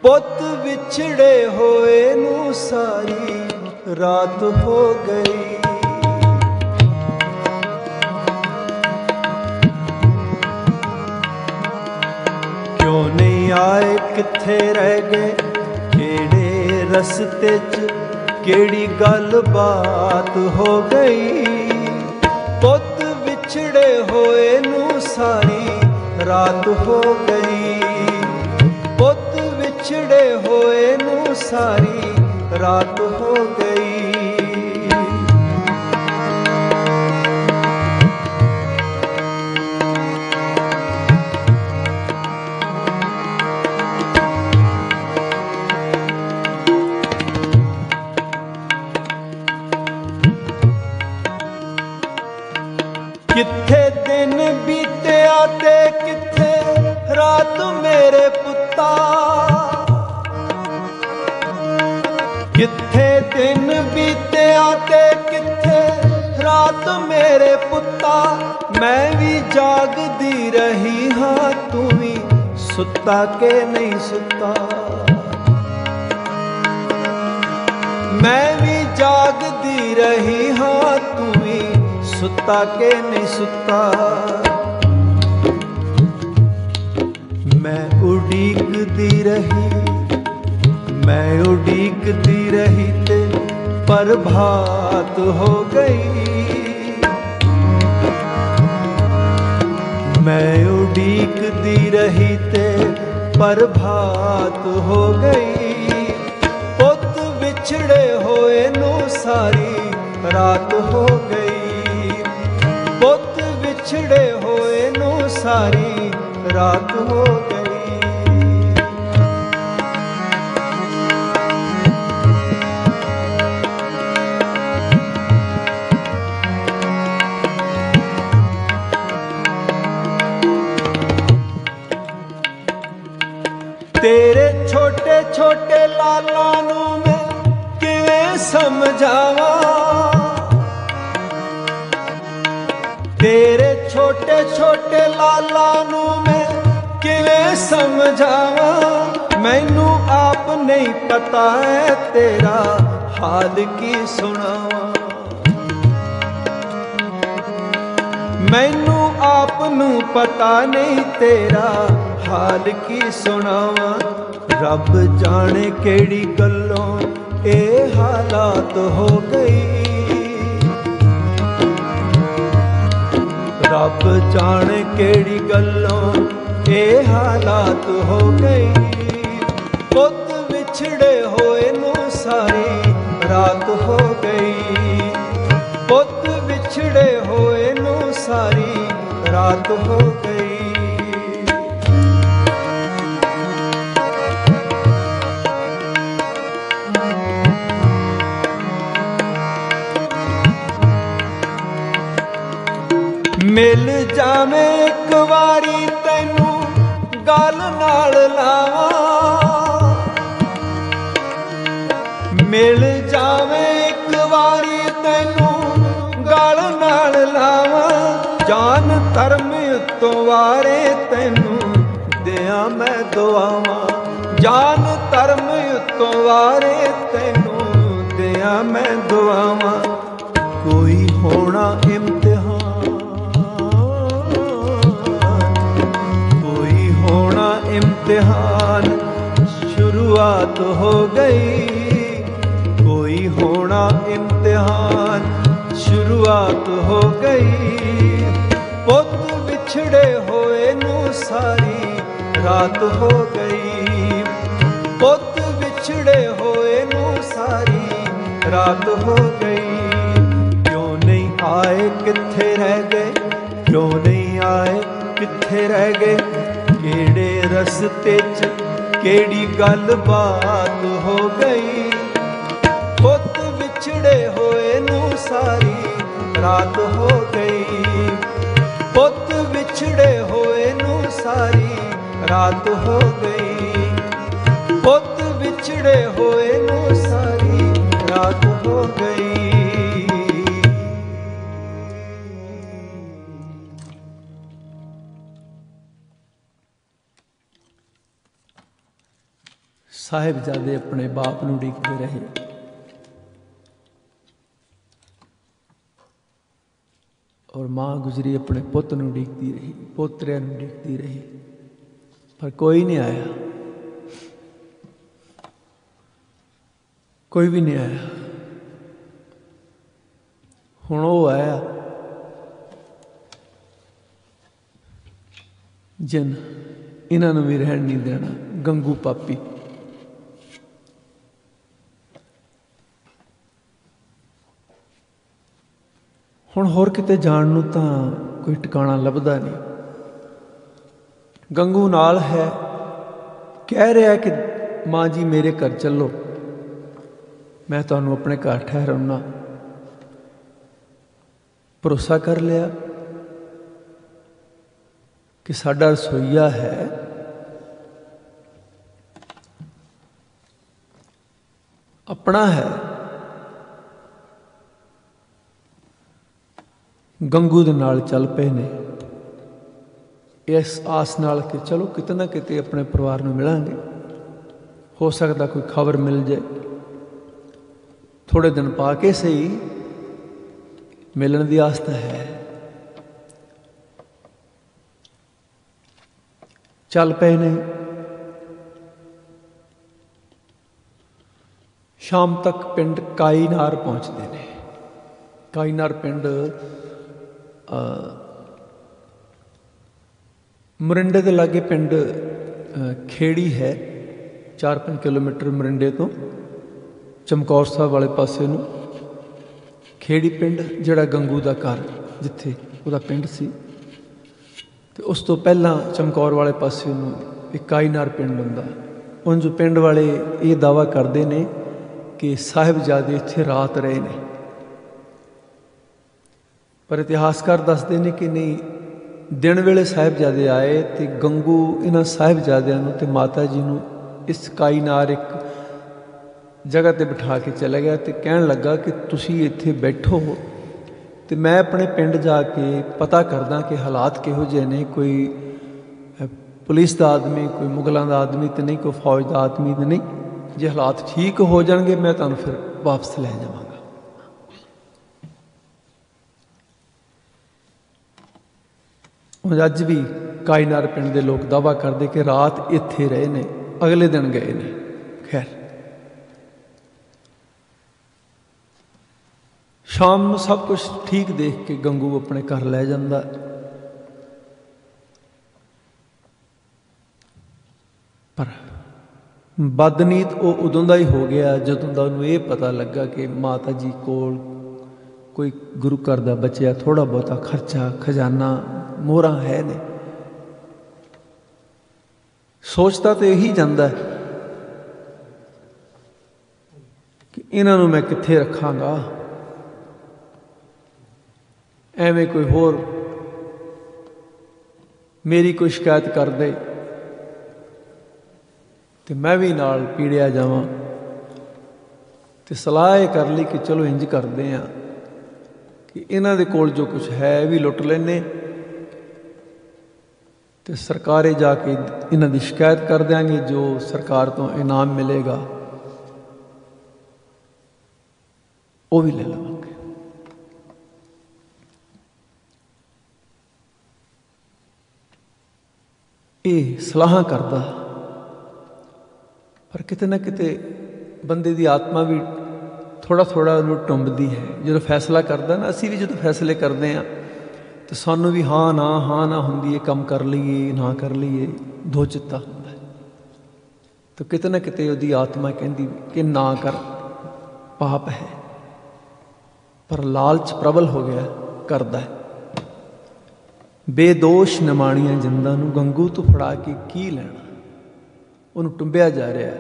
ਪੁੱਤ ਵਿਛੜੇ ਹੋਏ ਨੂੰ ਸਾਰੀ ਰਾਤ ਹੋ ਗਈ। ਕਿਉਂ ਨਹੀਂ ਆਏ, ਕਿੱਥੇ ਰਹਿ ਗਏ, ਕਿਹੜੇ ਰਸਤੇ 'ਚ ਕਿਹੜੀ ਗੱਲ ਬਾਤ ਹੋ ਗਈ। ਪੁੱਤ ਵਿਛੜੇ ਹੋਏ ਨੂੰ ਸਾਰੀ ਰਾਤ ਹੋ ਗਈ। ਪੁੱਤ ਵਿਛੜੇ ਹੋਏ ਨੂੰ ਸਾਰੀ ਰਾਤ ਹੋ ਗਈ। ਕਿੱਥੇ ਦਿਨ ਬੀਤਿਆ ਤੇ ਕਿੱਥੇ ਰਾਤ ਮੇਰੇ ਪੁੱਤਾ। ਕਿੱਥੇ ਦਿਨ ਬੀਤਿਆ ਤੇ ਕਿੱਥੇ ਰਾਤ ਮੇਰੇ ਪੁੱਤਾ। ਮੈਂ ਵੀ ਜਾਗਦੀ ਰਹੀ ਹਾਂ, ਤੂੰ ਵੀ ਸੁੱਤਾ ਕਿ ਨਹੀਂ ਸੁੱਤਾ। ਮੈਂ ਵੀ ਜਾਗਦੀ ਰਹੀ ਹਾਂ, ਤੂੰ ਵੀ ਸੁੱਤਾ ਕਿ ਨਹੀਂ ਸੁੱਤਾ। ਮੈਂ ਉਡੀਕਦੀ ਰਹੀ, ਮੈਂ ਉਡੀਕਦੀ ਰਹੀ ਤੇ ਪ੍ਰਭਾਤ ਹੋ ਗਈ। ਮੈਂ ਉਡੀਕਦੀ ਰਹੀ ਤੇ ਪ੍ਰਭਾਤ ਹੋ ਗਈ। ਪੁੱਤ ਵਿਛੜੇ ਹੋਏ ਨੂੰ ਸਾਰੀ ਰਾਤ ਹੋ ਗਈ। ਪੁੱਤ ਵਿਛੜੇ ਹੋਏ ਨੂੰ ਸਾਰੀ ਰਾਤ ਹੋ ਗਈ। ਤੇਰੇ ਛੋਟੇ ਛੋਟੇ ਲਾਲਾਂ ਨੂੰ ਮੈਂ ਕਿਵੇਂ ਸਮਝਾਵਾਂ। ਤੇਰੇ ਛੋਟੇ ਛੋਟੇ ਲਾਲਾਂ ਨੂੰ ਮੈਂ ਕਿਵੇਂ ਸਮਝਾਵਾਂ। ਮੈਨੂੰ ਆਪ ਨਹੀਂ ਪਤਾ ਹੈ ਤੇਰਾ ਹਾਲ ਕੀ ਸੁਣਾਵਾਂ। ਮੈਨੂੰ ਆਪ ਨੂੰ ਪਤਾ ਨਹੀਂ ਤੇਰਾ ਹਾਲ ਕੀ ਸੁਣਾਵਾਂ। ਰੱਬ ਜਾਣੇ ਕਿਹੜੀ ਗੱਲੋਂ ਇਹ ਹਾਲਾਤ ਹੋ ਗਈ। ਰੱਬ ਜਾਣੇ ਕਿਹੜੀ ਗੱਲੋਂ ਇਹ ਹਾਲਾਤ ਹੋ ਗਈ। ਪੁੱਤ ਵਿਛੜੇ ਹੋਏ ਨੂੰ ਸਾਰੀ ਰਾਤ ਹੋ ਗਈ। ਪੁੱਤ ਵਿਛੜੇ ਹੋਏ ਨੂੰ ਸਾਰੀ ਰਾਤ ਹੋ ਗਈ। ਮਿਲ ਜਾਵੇਂ ਇੱਕ ਵਾਰੀ ਤੈਨੂੰ ਗਲ ਨਾਲ ਲਾਵਾਂ। ਮਿਲ ਜਾਵੇਂ ਇੱਕ ਵਾਰੀ ਤੈਨੂੰ ਗਲ ਨਾਲ ਲਾਵਾਂ। ਜਾਨ ਧਰਮ ਉੱਤੋਂ ਵਾਰੇ ਤੈਨੂੰ ਦਿਆਂ ਮੈਂ ਦੁਆਵਾਂ। ਜਾਨ ਧਰਮ ਉੱਤੋਂ ਵਾਰੇ ਤੈਨੂੰ ਦਿਆਂ ਮੈਂ ਦੁਆਵਾਂ। ਕੋਈ ਹੋਣਾ ਇਮਤਿਹਾਨ, इम्तिहान शुरुआत हो गई। कोई होना इम्तिहान शुरुआत हो गई। पुत विछड़े होए नू सारी रात हो गई। पुत विछड़े होए नू सारी रात हो गई। क्यों नहीं आए कित्थे रह गए, क्यों नहीं आए कित्थे रह गए। ਕਿਹੜੇ ਰਸਤੇ 'ਚ ਕਿਹੜੀ ਗੱਲ ਬਾਤ ਹੋ ਗਈ। ਪੁੱਤ ਵਿਛੜੇ ਹੋਏ ਨੂੰ ਸਾਰੀ ਰਾਤ ਹੋ ਗਈ। ਪੁੱਤ ਵਿਛੜੇ ਹੋਏ ਨੂੰ ਸਾਰੀ ਰਾਤ ਹੋ ਗਈ। ਪੁੱਤ ਵਿਛੜੇ ਹੋਏ ਨੂੰ ਸਾਰੀ ਰਾਤ ਹੋ ਗਈ। ਸਾਹਿਬਜ਼ਾਦੇ ਆਪਣੇ ਬਾਪ ਨੂੰ ਉਡੀਕਦੇ ਰਹੇ। ਔਰ ਮਾਂ ਗੁਜਰੀ ਆਪਣੇ ਪੁੱਤ ਨੂੰ ਉਡੀਕਦੀ ਰਹੀ, ਪੋਤਰਿਆਂ ਨੂੰ ਉਡੀਕਦੀ ਰਹੀ, ਪਰ ਕੋਈ ਨਹੀਂ ਆਇਆ, ਕੋਈ ਵੀ ਨਹੀਂ ਆਇਆ। ਹੁਣ ਉਹ ਆਇਆ ਜਿਨ ਇਹਨਾਂ ਨੂੰ ਵੀ ਰਹਿਣ ਨਹੀਂ ਦੇਣਾ, ਗੰਗੂ ਪਾਪੀ। ਹੁਣ ਹੋਰ ਕਿਤੇ ਜਾਣ ਨੂੰ ਤਾਂ ਕੋਈ ਟਿਕਾਣਾ ਲੱਭਦਾ ਨਹੀਂ। ਗੰਗੂ ਨਾਲ ਹੈ, ਕਹਿ ਰਿਹਾ ਕਿ ਮਾਂ ਜੀ ਮੇਰੇ ਘਰ ਚੱਲੋ, ਮੈਂ ਤੁਹਾਨੂੰ ਆਪਣੇ ਘਰ ਠਹਿਰਾਉਣਾ। ਭਰੋਸਾ ਕਰ ਲਿਆ ਕਿ ਸਾਡਾ ਰਸੋਈਆ ਹੈ, ਆਪਣਾ ਹੈ। ਗੰਗੂ ਦੇ ਨਾਲ ਚੱਲ ਪਏ ਨੇ ਇਸ ਆਸ ਨਾਲ ਕਿ ਚਲੋ ਕਿਤੇ ਨਾ ਕਿਤੇ ਆਪਣੇ ਪਰਿਵਾਰ ਨੂੰ ਮਿਲਾਂਗੇ, ਹੋ ਸਕਦਾ ਕੋਈ ਖਬਰ ਮਿਲ ਜਾਏ, ਥੋੜ੍ਹੇ ਦਿਨ ਪਾ ਕੇ ਸਹੀ, ਮਿਲਣ ਦੀ ਆਸ ਤਾਂ ਹੈ। ਚੱਲ ਪਏ ਨੇ। ਸ਼ਾਮ ਤੱਕ ਪਿੰਡ ਕਾਈਨਾਰ ਪਹੁੰਚਦੇ ਨੇ। ਕਾਈਨਾਰ ਪਿੰਡ ਮੋਰਿੰਡੇ ਦੇ ਲਾਗੇ ਪਿੰਡ ਖੇੜੀ ਹੈ, 4-5 ਕਿਲੋਮੀਟਰ ਮੋਰਿੰਡੇ ਤੋਂ, ਚਮਕੌਰ ਸਾਹਿਬ ਵਾਲੇ ਪਾਸੇ ਨੂੰ ਖੇੜੀ ਪਿੰਡ, ਜਿਹੜਾ ਗੰਗੂ ਦਾ ਘਰ ਜਿੱਥੇ ਉਹਦਾ ਪਿੰਡ ਸੀ। ਅਤੇ ਉਸ ਤੋਂ ਪਹਿਲਾਂ ਚਮਕੌਰ ਵਾਲੇ ਪਾਸੇ ਨੂੰ ਇੱਕ ਕਾਈਨਾਰ ਪਿੰਡ ਹੁੰਦਾ। ਉਂਝ ਪਿੰਡ ਵਾਲੇ ਇਹ ਦਾਅਵਾ ਕਰਦੇ ਨੇ ਕਿ ਸਾਹਿਬਜ਼ਾਦੇ ਇੱਥੇ ਰਾਤ ਰਹੇ ਨੇ, ਪਰ ਇਤਿਹਾਸਕਾਰ ਦੱਸਦੇ ਨੇ ਕਿ ਨਹੀਂ, ਦਿਨ ਵੇਲੇ ਸਾਹਿਬਜ਼ਾਦੇ ਆਏ ਅਤੇ ਗੰਗੂ ਇਹਨਾਂ ਸਾਹਿਬਜ਼ਾਦਿਆਂ ਨੂੰ ਅਤੇ ਮਾਤਾ ਜੀ ਨੂੰ ਇਸ ਕਾਈਨਾਰ ਇੱਕ ਜਗ੍ਹਾ 'ਤੇ ਬਿਠਾ ਕੇ ਚਲਾ ਗਿਆ ਅਤੇ ਕਹਿਣ ਲੱਗਾ ਕਿ ਤੁਸੀਂ ਇੱਥੇ ਬੈਠੋ ਅਤੇ ਮੈਂ ਆਪਣੇ ਪਿੰਡ ਜਾ ਕੇ ਪਤਾ ਕਰਦਾ ਕਿ ਹਾਲਾਤ ਕਿਹੋ ਜਿਹੇ ਨੇ, ਕੋਈ ਪੁਲਿਸ ਦਾ ਆਦਮੀ, ਕੋਈ ਮੁਗਲਾਂ ਦਾ ਆਦਮੀ ਤਾਂ ਨਹੀਂ, ਕੋਈ ਫੌਜ ਦਾ ਆਦਮੀ ਤਾਂ ਨਹੀਂ। ਜੇ ਹਾਲਾਤ ਠੀਕ ਹੋ ਜਾਣਗੇ ਮੈਂ ਤੁਹਾਨੂੰ ਫਿਰ ਵਾਪਸ ਲੈ ਜਾਵਾਂਗਾ। ਅੱਜ ਵੀ ਕਾਈਨਾਰ ਪਿੰਡ ਦੇ ਲੋਕ ਦਾਅਵਾ ਕਰਦੇ ਕਿ ਰਾਤ ਇੱਥੇ ਰਹੇ ਨੇ, ਅਗਲੇ ਦਿਨ ਗਏ ਨੇ। ਖੈਰ, ਸ਼ਾਮ ਨੂੰ ਸਭ ਕੁਝ ਠੀਕ ਦੇਖ ਕੇ ਗੰਗੂ ਆਪਣੇ ਘਰ ਲੈ ਜਾਂਦਾ। ਪਰ ਬਦਨੀਤ ਉਹ ਉਦੋਂ ਦਾ ਹੀ ਹੋ ਗਿਆ ਜਦੋਂ ਦਾ ਉਹਨੂੰ ਇਹ ਪਤਾ ਲੱਗਾ ਕਿ ਮਾਤਾ ਜੀ ਕੋਲ ਕੋਈ ਗੁਰੂ ਘਰ ਦਾ ਬਚਿਆ ਥੋੜ੍ਹਾ ਬਹੁਤਾ ਖਰਚਾ, ਖਜ਼ਾਨਾ, ਮੋਹਰਾਂ ਹੈ ਨੇ। ਸੋਚਦਾ ਤਾਂ ਇਹੀ ਜਾਂਦਾ ਕਿ ਇਹਨਾਂ ਨੂੰ ਮੈਂ ਕਿੱਥੇ ਰੱਖਾਂਗਾ, ਐਵੇਂ ਕੋਈ ਹੋਰ ਮੇਰੀ ਕੋਈ ਸ਼ਿਕਾਇਤ ਕਰ ਦੇ ਅਤੇ ਮੈਂ ਵੀ ਨਾਲ ਪੀੜਿਆ ਜਾਵਾਂ। ਅਤੇ ਸਲਾਹ ਇਹ ਕਰ ਲਈ ਕਿ ਚਲੋ ਇੰਝ ਕਰਦੇ ਹਾਂ ਕਿ ਇਹਨਾਂ ਦੇ ਕੋਲ ਜੋ ਕੁਛ ਹੈ ਵੀ ਲੁੱਟ ਲੈਂਦੇ ਅਤੇ ਸਰਕਾਰੇ ਜਾ ਕੇ ਇਹਨਾਂ ਦੀ ਸ਼ਿਕਾਇਤ ਕਰ ਦਿਆਂਗੇ, ਜੋ ਸਰਕਾਰ ਤੋਂ ਇਨਾਮ ਮਿਲੇਗਾ ਉਹ ਵੀ ਲੈ ਲਵਾਂਗੇ। ਇਹ ਸਲਾਹਾਂ ਕਰਦਾ, ਪਰ ਕਿਤੇ ਨਾ ਕਿਤੇ ਬੰਦੇ ਦੀ ਆਤਮਾ ਵੀ ਥੋੜ੍ਹਾ ਥੋੜ੍ਹਾ ਉਹਨੂੰ ਟੁੰਬਦੀ ਹੈ। ਜਦੋਂ ਫੈਸਲਾ ਕਰਦਾ ਨਾ, ਅਸੀਂ ਵੀ ਜਦੋਂ ਫੈਸਲੇ ਕਰਦੇ ਹਾਂ ਤਾਂ ਸਾਨੂੰ ਵੀ ਹਾਂ ਨਾ ਹੁੰਦੀ ਹੈ, ਕੰਮ ਕਰ ਲਈਏ ਨਾ ਕਰ ਲਈਏ, ਦੋ ਚਿੱਤਾ ਹੁੰਦਾ ਹੈ। ਤਾਂ ਕਿਤੇ ਨਾ ਕਿਤੇ ਉਹਦੀ ਆਤਮਾ ਕਹਿੰਦੀ ਕਿ ਨਾ ਕਰ, ਪਾਪ ਹੈ, ਪਰ ਲਾਲਚ ਪ੍ਰਬਲ ਹੋ ਗਿਆ, ਕਰਦਾ ਹੈ। ਬੇਦੋਸ਼ ਨਿਮਾਣੀਆਂ ਜਿੰਦਾਂ ਨੂੰ ਗੰਗੂ ਤੋਂ ਫੜਾ ਕੇ ਕੀ ਲੈਣਾ, ਉਹਨੂੰ ਟੁੰਬਿਆ ਜਾ ਰਿਹਾ।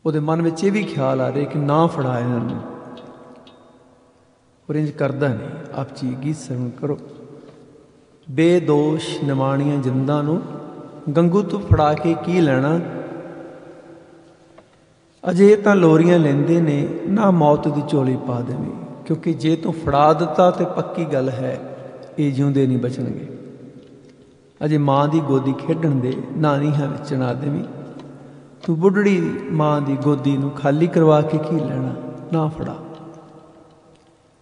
ਉਹਦੇ ਮਨ ਵਿੱਚ ਇਹ ਵੀ ਖਿਆਲ ਆ ਰਿਹਾ ਕਿ ਨਾ ਫੜਾ ਇਹਨਾਂ ਨੂੰ, ਪਰ ਇੰਝ ਕਰਦਾ ਨਹੀਂ। ਆਪ ਜੀ ਗੀਤ ਸਰਵਣ ਕਰੋ। ਬੇਦੋਸ਼ ਨਿਮਾਣੀਆਂ ਜਿੰਦਾਂ ਨੂੰ ਗੰਗੂ ਤੋਂ ਫੜਾ ਕੇ ਕੀ ਲੈਣਾ, ਅਜੇ ਤਾਂ ਲੋਰੀਆਂ ਲੈਂਦੇ ਨੇ, ਨਾ ਮੌਤ ਦੀ ਝੋਲੀ ਪਾ ਦੇਵੀਂ। ਕਿਉਂਕਿ ਜੇ ਤੂੰ ਫੜਾ ਦਿੱਤਾ ਤਾਂ ਪੱਕੀ ਗੱਲ ਹੈ ਇਹ ਜਿਉਂਦੇ ਨਹੀਂ ਬਚਣਗੇ। अजे माँ की गोदी खेडण दे, नानीहां विच ना देवीं। तू बुढ़ड़ी माँ की गोदी नूं खाली करवा के की लेना, ना फड़ा।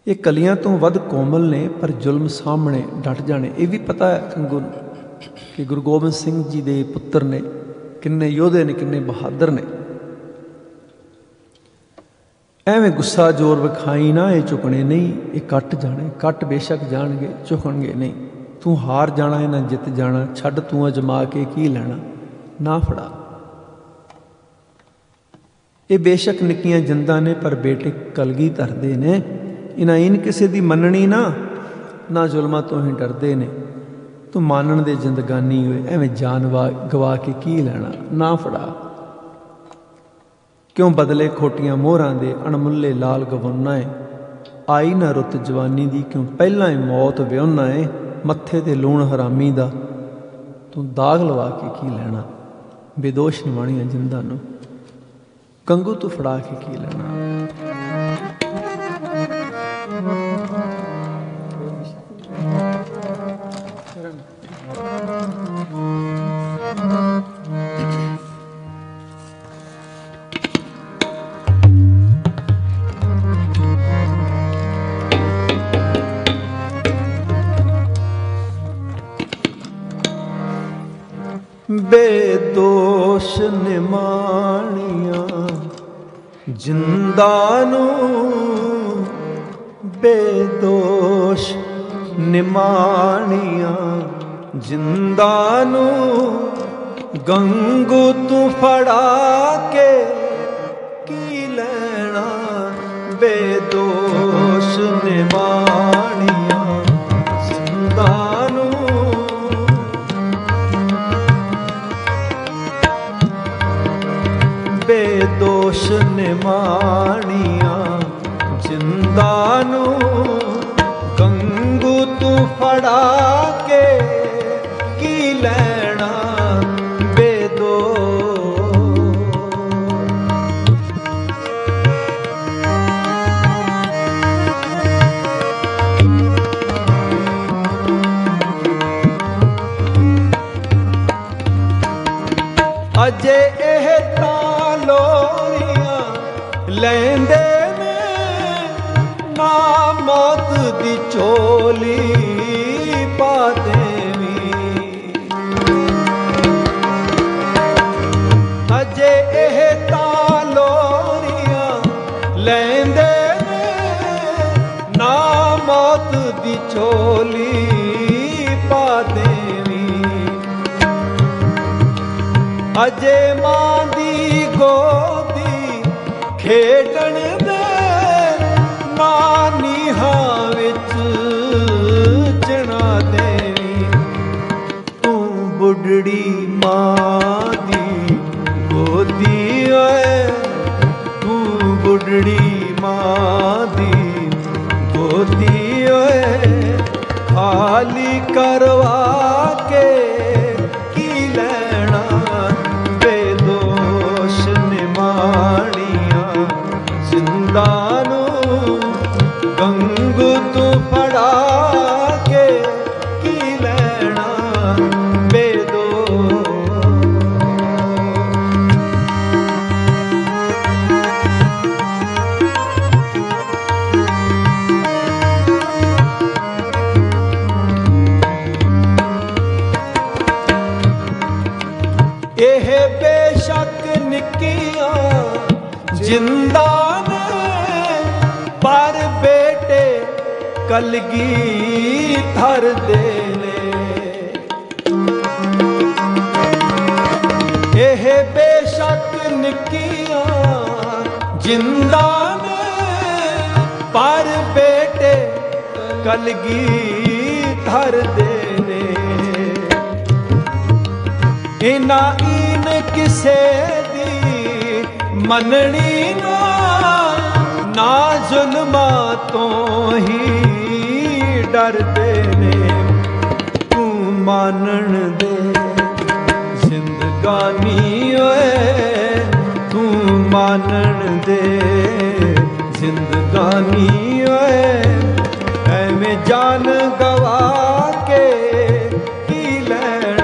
ये कलियां तो वध कोमल ने, पर जुल्म सामने डट जाने। ये भी पता है कंगू नूं कि गुरु गोबिंद सिंह जी दे पुत्र ने, किन्ने योधे ने, किन्ने बहादुर ने। एवें गुस्सा जोर विखाई ना, ये चुकने नहीं, ये कट जाने। कट बेशक जाणगे, चुकणगे नहीं। तू हार जाना, इन्हां जित जाना। छड्ड तू अजमा के की लेना, ना फड़ा। ये बेशक निक्कियां जिंदा ने, पर बेटे कलगी धरदे ने। इन्हां इन किसे दी मननी ना, ना जुल्मां तो ही डरदे ने। तू मानण दे जिंदगानी होए, एवें जान गवा के की लेना, ना फड़ा। क्यों बदले खोटियां मोहरां दे, अणमुल्ले लाल गवाउना है। आई ना रुत जवानी दी, क्यों पहलां ही मौत विआहुना है। मत्थे ते लूण हरामी दा, तू दाग लवा के की लेना। बेदोश निवाणियां जिंदा नूं कंगू तू फड़ा के की लेना। बेदोश निमाणिया जिंदा नूं, बेदोश निमाणिया जिंदा नूं। गंगू तू फड़ा के की लेना। बेदोश निमाणिया जिंदा नूं। बेदोश निमाणिया जिंदा नूं। गंगू तू फड़ा के की लेना। अजे एह तां लोरियां लैंदे ने, ना मौत दी चोली पा देवीं। अजे एह तां लोरियां लैंदे ने, ना मौत दी चोली पा देवीं। अजे मां दी गोदी खेडण दे, नानीहां विच चना देवीं। तू बुढ़ड़ी मां दी गोदी ओए, तू बुढ़ड़ी मां दी गोदी ओए। खाली करवा के की लेना। बेदोश निमाणिया जिंदा नूं। गंगू तू फड़ा के की लेना। बेदोश एह बेशक निक्कियां जिंदा ने, पर बेटे कलगी धर दे ने। एह बेशक निक्कियां जिंदा ने, पर बेटे कलगी धर दे ने। इना इन किसे दी मननी ना, ना जुल्मा तो ही डरदे ने। तू मानण दे जिंदगानी ओए, तू मानण दे जिंदगानी ओए। एवें जान गवा के की लेना।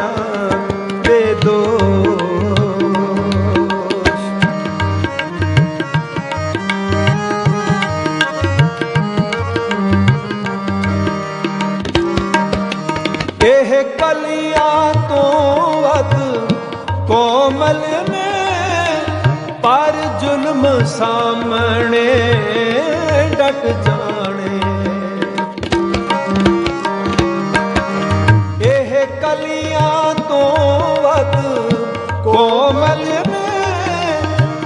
पर जुल्म सामने डट जाने। एह कलियां तो वध कोमल ने,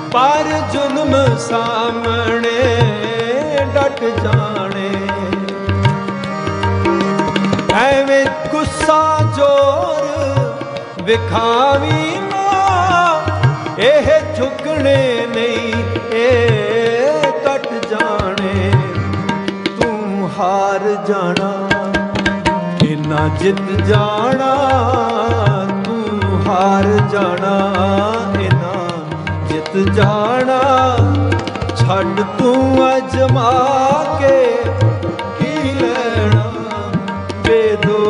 पर जुल्म सामने डट जाने। एवें गुस्सा जोर विखावी ना, एह झुकने नहीं ए कट जाने। तू हार जाना इना जित जाना, तू हार जाना इना जित जाना। छड़ तू अजमा के की लेना बेदोष।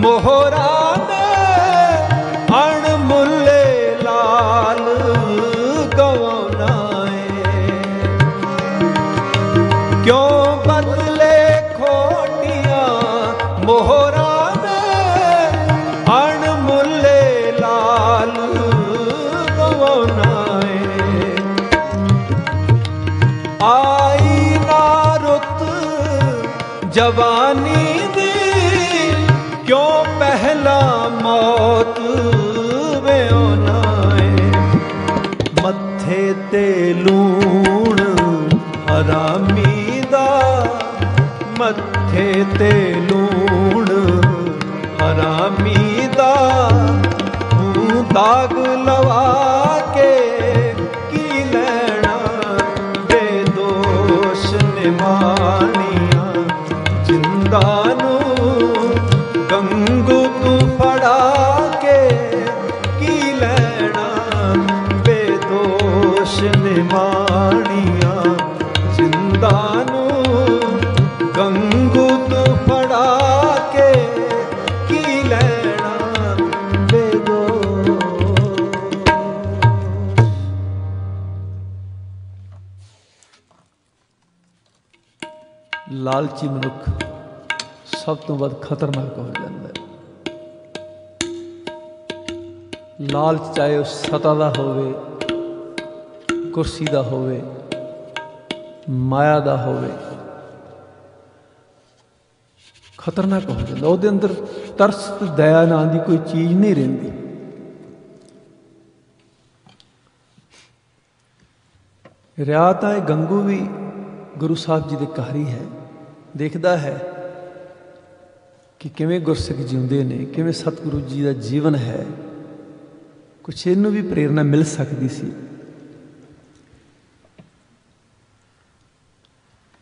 मोहरा ने अणमुल्ले लाल गवानाए। क्यों बदले खोटियां मोहरा ने अणमुल्ले लाल गवानाए। आई ना रुत जवानी दी, क्यों पहला मौत व्योनाए। मत्थे ते लूण हरामी दा, मत्थे ते लूण हरामी दा। तू दाग लवा के की लेना बेदोष निमानिया। जिंदा नू गंगू तू फड़ा के की लेना बेदोष निमानिया। जिंदा नू गंगू तू फड़ा के की लेना बेदोष। लालची मनुख सब तो वध खतरनाक हो जाता है। लालच चाहे उस सता का होवे, कुर्सी का होवे, माया का होवे, खतरनाक हो जाता। उसके अंदर तरस दया नाम की कोई चीज़ नहीं रहिंदी। रिया तां गंगू भी गुरु साहब जी के घर ही है, देखता है कि किवें गुरसिख जिउंदे ने, किवें सतगुरु जी का जीवन है। कुछ इनू भी प्रेरणा मिल सकती सी।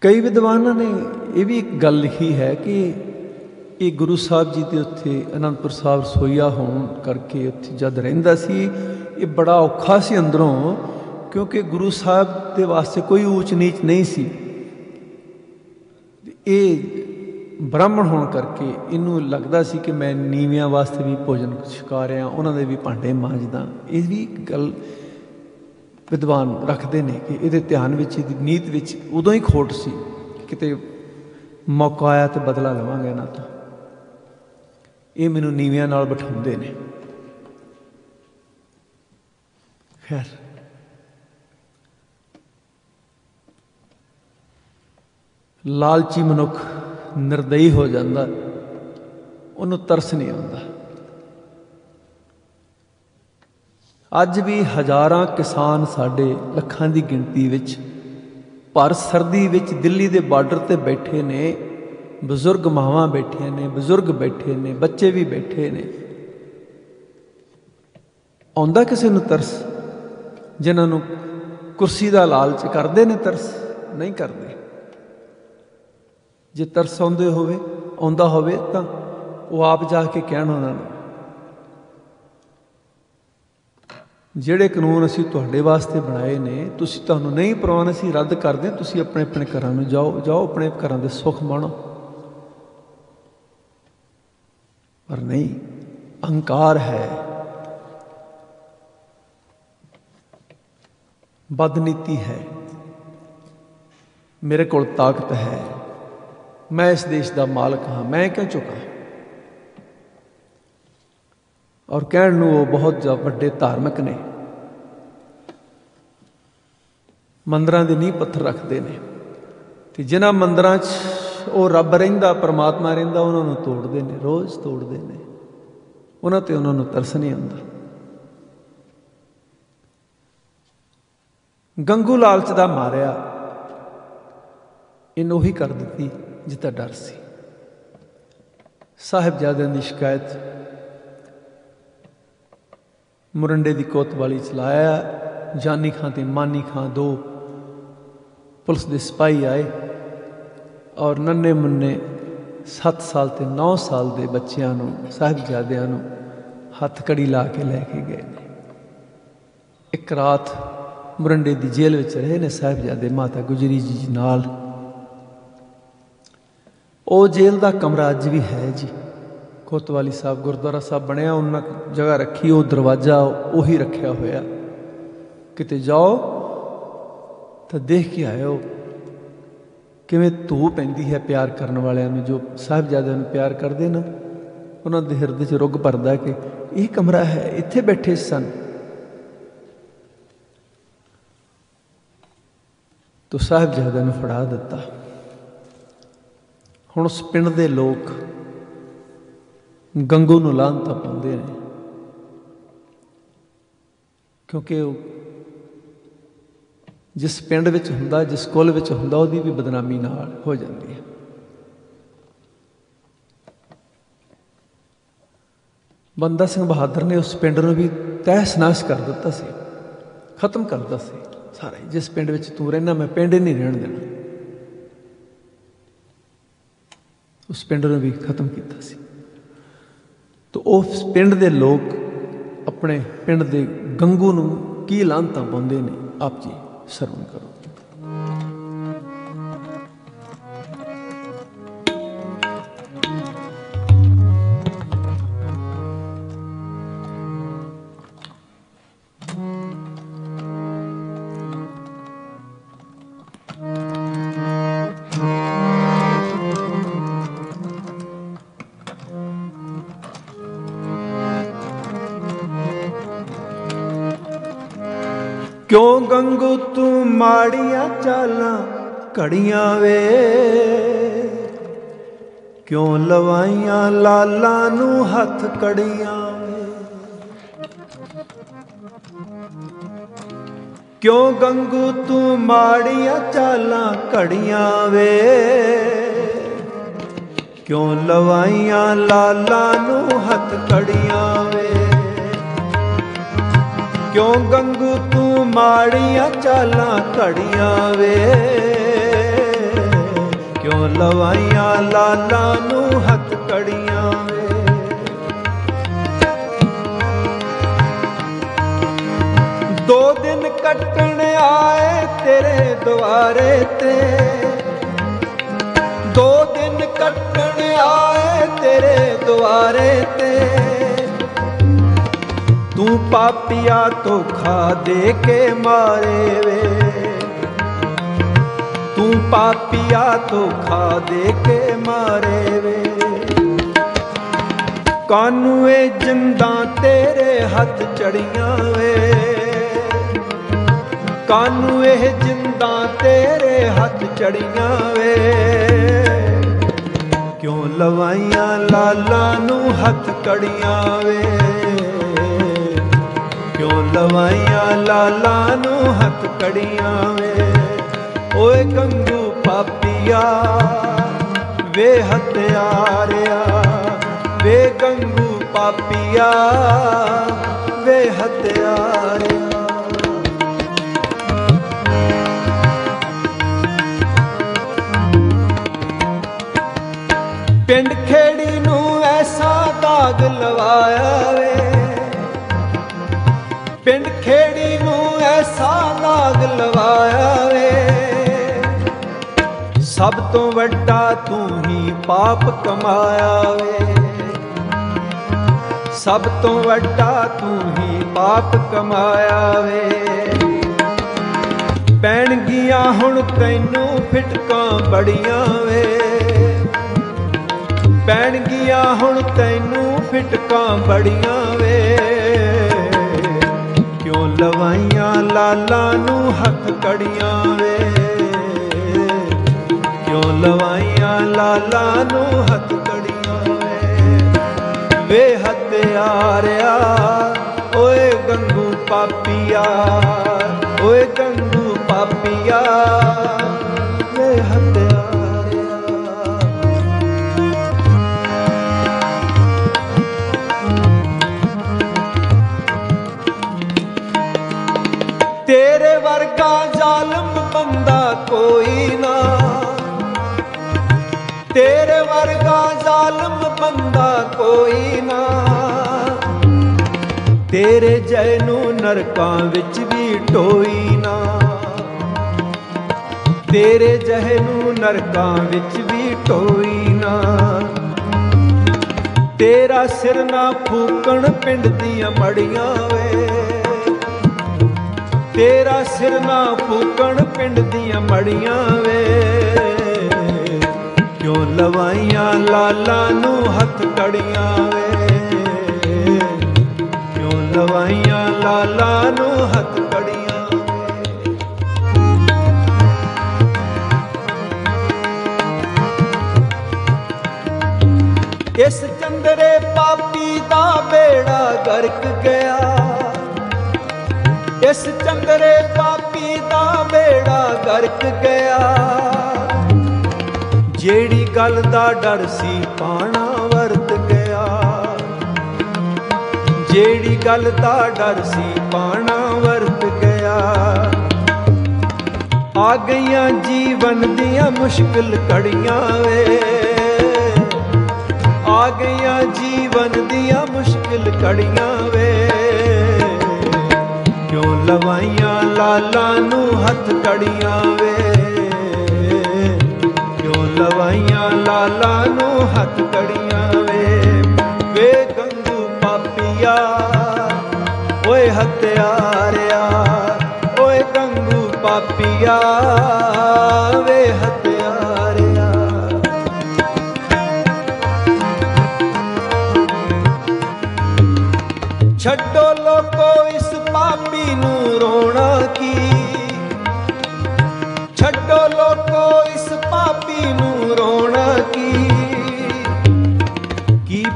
कई विद्वानों ने यह भी एक गल लिखी है कि ये गुरु साहब जी के उत्थे आनंदपुर साहब रसोईया होने करके उत्थे जद रहिंदा सी, ये बड़ा औखा सी अंदरों, क्योंकि गुरु साहब के वास्ते कोई ऊच नीच नहीं सी। ये ब्राह्मण होने करके इनू लगता सी कि मैं नीवियां वास्ते भी भोजन छका रहा, उन्होंने भी भांडे मांजदा। ये भी गल विद्वान रखते हैं कि ये ध्यान में, नीत विच उदों ही खोट सी, किते मौका आया तो बदला लवांगे ना। तो ये मैनू नीवियां नाल बिठाउंदे ने। खैर लालची मनुख निर्दयी हो जाता, उन्होंने तरस नहीं आता। अज भी हज़ारां किसान साडे लखां दी गिणती विच भर सर्दी विच दिल्ली दे बार्डर ते बैठे ने, बजुर्ग मावां बैठे ने, बजुर्ग बैठे ने, बच्चे भी बैठे ने। आउंदा किसी नूं तरस? जिन्हां नूं कुर्सी दा लालच करदे ने तरस? नहीं करते। जे तरस आउंदा होवे तां वो आप जाके कहण उन्हां नूं, ਜਿਹੜੇ ਕਾਨੂੰਨ ਅਸੀਂ ਤੁਹਾਡੇ ਵਾਸਤੇ ਬਣਾਏ ਨੇ, ਤੁਸੀਂ ਤੁਹਾਨੂੰ ਨਹੀਂ ਪ੍ਰਵਾਨ, ਅਸੀਂ ਰੱਦ ਕਰਦੇ, ਤੁਸੀਂ ਆਪਣੇ ਆਪਣੇ ਘਰਾਂ ਨੂੰ ਜਾਓ ਆਪਣੇ ਘਰਾਂ ਦੇ ਸੁੱਖ ਮਾਣੋ। ਪਰ ਨਹੀਂ, ਅਹੰਕਾਰ ਹੈ, बदनीति है, मेरे को ताकत है, मैं इस देश का मालक हाँ, मैं क्यों चुका। और कहण नूं वो बहुत वड्डे धार्मिक ने, मंदिरां दे नींह पत्थर रखते हैं, तो जिन्हां मंदिरां च वो रब रहिंदा, परमात्मा रहिंदा, उन्हां नूं तोड़दे ने, रोज़ तोड़दे ने, उन्हां ते उन्हां नूं तरस नहीं आउंदा। गंगू लालच दा मारिया, इन उही कर दित्ती जिता डर सी। साहिबजादियां दी शिकायत मुरंडे की कोतवाली चलाया, जानी खां ते मानी खां दो पुलिस के सिपाही आए और नन्हे मुन्ने 7 साल ते 9 साल के बच्चों नूं, साहिबजादियां नूं हथ कड़ी ला के लैके गए। एक रात मुरंडे की जेल में रहे ने साहिबजादे माता गुजरी जी नाल। वो जेल का कमरा अज भी है जी, कोतवाली साहब गुरुद्वारा साहब बनया, उन्होंने जगह रखी, वो दरवाजा उही रखा होया। किते जाओ तो देख के आयो किवें धू पैंदी है प्यार करने वालियां, जो साहिबजादियां नूं प्यार करते ना, उन्होंने हिरदे च रुग भरदा कि यह कमरा है, इत्थे बैठे सन। तो साहिबजादियां नूं फड़ा दिता। हुण उस पिंड दे लोग गंगू नूं लाहनतां पाउंदे ने, क्योंकि जिस पिंड विच हुंदा, जिस कुल विच हुंदा, उहदी भी बदनामी नाल हो जाती है। बंदा सिंह बहादुर ने उस पिंड नूं भी तहस नहस कर दिता सी, खत्म करता सी सारा। जिस पिंड विच तू रहना, मैं पिंड ही नहीं रहन देना, उस पिंड नूं भी खत्म किया सी। तो उस पिंड दे लोग अपने पिंड दे गंगू नूं की लाहनतां पाउंदे ने, आप जी सरवण करो। क्यों गंगू तू माड़िया चालां घड़ियां वे, क्यों लवाइयां लाला नू हथ कड़ियां वे। क्यों गंगू तू माड़िया चालां घड़ियां वे, क्यों लवाइयां लाला नू हथ कड़ियां वे। क्यों गंगू तू माड़िया चालां घड़ियां वे, क्यों लवाइयां लाला नू हथ कड़ियां वे। दो दिन कटण आए तेरे द्वारे ते, दो दिन कटण आए तेरे द्वारे ते। तू पापिया धोखा दे के मारे वे, तू पापिया धोखा दे के मारे वे। कानूए जिंदा तेरे हथ चढ़ियां वे, कानूए जिंदा तेरे हथ चढ़ियां वे। क्यों लवाइयां लाला नू हथ कड़ियां वे, क्यों लवाइयां लाला नू हथ कड़ियां वे। ओए गंगू पापिया वे हत्यारिया, वे गंगू पापिया वे हत्यारिया। पिंड खेड़ी नू ऐसा दाग लवाया वे, पिंड खेड़ी नू ऐसा दाग लवाया वे। सब तो वड्डा तू ही पाप कमाया वे, सब तो वड्डा तू ही पाप कमाया वे। हुण तैनू फिटकां बड़ियां वे, पैणगियां हुण तैनू फिटकां बड़ियां वे। क्यों लवाइयां लाला नू हथ कड़ियां वे, क्यों लवाइयां लाला नू हथ कड़ियां वे। वे हत्यारिया ओए गंगू पापिया, ओए गंगू पापिया वे हत्यारिया। तेरे वर्गा जालिम बंदा कोई ना, तेरे वर्गा जालिम बंदा कोई ना। तेरे जैनू नरकां विच भी टोई ना, तेरे जहनू नरकां विच भी टोई ना। तेरा सिर ना फूकण पिंड दियां मड़ियां वे, तेरा सिर ना फूकण पिंड दियां मड़ियां वे। क्यों लवाइयां लाला नू हथ कड़ियां वे, क्यों लवाइयां लाला नू हथ कड़ियां वे। इस चंदरे पापी दा बेड़ा गर्क गया, इस चंदरे पापी दा बेड़ा गर्क गया। जेड़ी गल दा डर सी पाना वरत गया, जेड़ी गल दा डर सी पाना वरत गया। आ गईयां जीवन दियां मुश्किल कड़ियां वे, आ गईयां जीवन दियां मुश्किल कड़ियां वे। क्यों लवाइयां लाला नू हथ कड़ियां वे, क्यों लवाइयां लाला नू हथ कड़ियां वे। वे गंगू पापिया ओए हत्यारिया, ओए गंगू पापिया वे हत्यारिया। छड्डो लोको इस पापी नू रोना की, छड्डो लोको इस पापी नू रोना की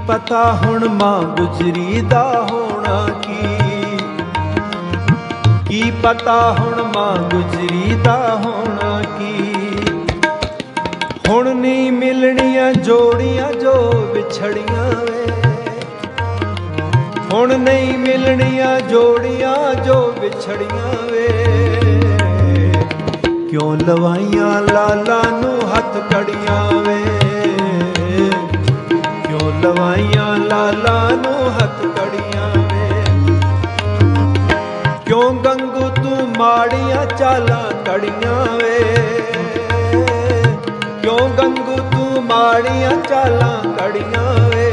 पता हुण मां गुजरी दा होना की पता हुण मां गुजरी दा होना की। हुण नहीं मिलनियां जोड़ियां जो विछड़ियां वे, हुण नहीं मिलनियां जोड़ियां जो विछड़ियां वे। क्यों लवाइयां लाला नू हथ कड़ियां वे, क्यों लवाइयां लाला नू हथ कड़ियां वे। क्यों गंगू तू माड़ियां चालां कड़ियां वे, क्यों गंगू तू माड़ियां चालां कड़ियां वे।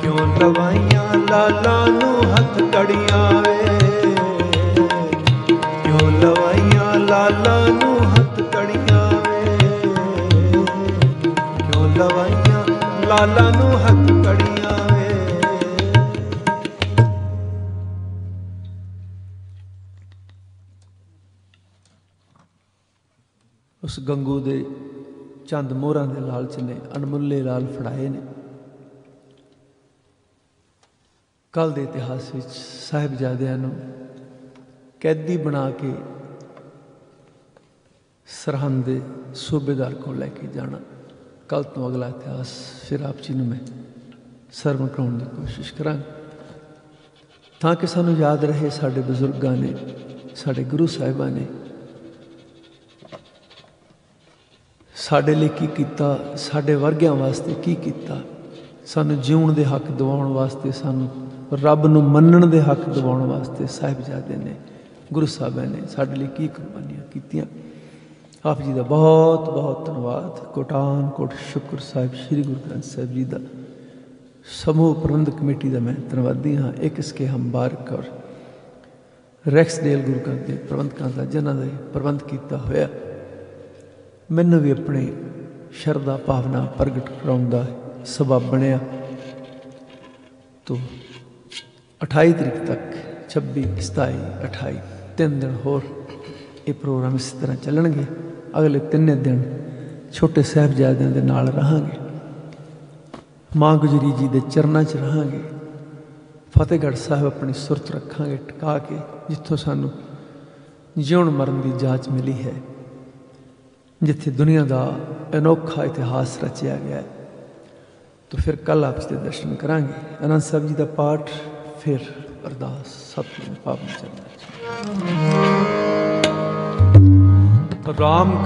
क्यों लवाइयां लाला नू हथ कड़ियां वे, क्यों लवाइयां लाला नू हथ कड़ियां वे, क्यों लवाइयां लाला नू हथ कड़ियां वे। उस गंगू दे चंद मोहरां दे लालच ने अनमुल्ले लाल फड़ाए ने। कल के इतिहास में साहिबजादियां नूं कैदी बना के सरहंद दे सूबेदार को लैके जाना, कल तो अगला इतिहास फिर आप जी नूं मैं सरवण कराउण की कोशिश करांगा ताकि सानूं याद रहे साडे बजुर्गां ने, साडे गुरु साहिबां ने साडे लई की कीता, साडे वर्गियां वास्ते की कीता, सानूं जीउण दे हक दिवाउण वास्ते, सानूं रब नूं मन्नण दे हक दिवाउण वास्ते साहिबजादे ने, गुरु साहिबां ने साडे लई की कुर्बानियां कीतियां। आप जी का बहुत बहुत धन्यवाद, कोटान कोट शुक्र साहिब श्री गुरु ग्रंथ साहिब जी का समूह प्रबंधक कमेटी का मैं धन्यवादी हाँ। एक इसके हम बारक और ਰੈਕਸਡੇਲ ਗੁਰੂ ਘਰ ਦੇ ਪ੍ਰਬੰਧਕਾਂ ਦਾ, ਜਿਨ੍ਹਾਂ ਦੇ ਪ੍ਰਬੰਧ ਕੀਤਾ ਹੋਇਆ, ਮੈਨੂੰ ਵੀ ਆਪਣੀ ਸ਼ਰਧਾ ਭਾਵਨਾ ਪ੍ਰਗਟ ਕਰਾਉਣ ਦਾ ਸਬਬ ਬਣਿਆ। ਤੋ 28 ਤਰੀਕ ਤੱਕ 26, 27, 28 3 ਦਿਨ ਹੋਰ ਇਹ ਪ੍ਰੋਗਰਾਮ ਇਸ ਤਰ੍ਹਾਂ ਚੱਲਣਗੇ। ਅਗਲੇ 3 ਦਿਨ ਛੋਟੇ ਸਾਹਿਬਜ਼ਾਦਿਆਂ ਦੇ ਨਾਲ ਰਹਾਂਗੇ, ਮਾਂ ਗੁਜਰੀ ਜੀ ਦੇ ਚਰਨਾਂ 'ਚ ਰਹਾਂਗੇ। ਫਤਿਹਗੜ੍ਹ ਸਾਹਿਬ ਆਪਣੀ ਸੁਰਤ ਰੱਖਾਂਗੇ ਟਿਕਾ ਕੇ, ਜਿੱਥੋਂ ਸਾਨੂੰ ਜਿਉਣ ਮਰਨ ਦੀ ਜਾਂਚ ਮਿਲੀ ਹੈ, ਜਿੱਥੇ ਦੁਨੀਆ ਦਾ ਅਨੋਖਾ ਇਤਿਹਾਸ ਰਚਿਆ ਗਿਆ ਹੈ। तो फिर कल आपसे दर्शन करांगे। आनंद साहब जी का पाठ, फिर अरदास, सतनाम पावन चरण राम।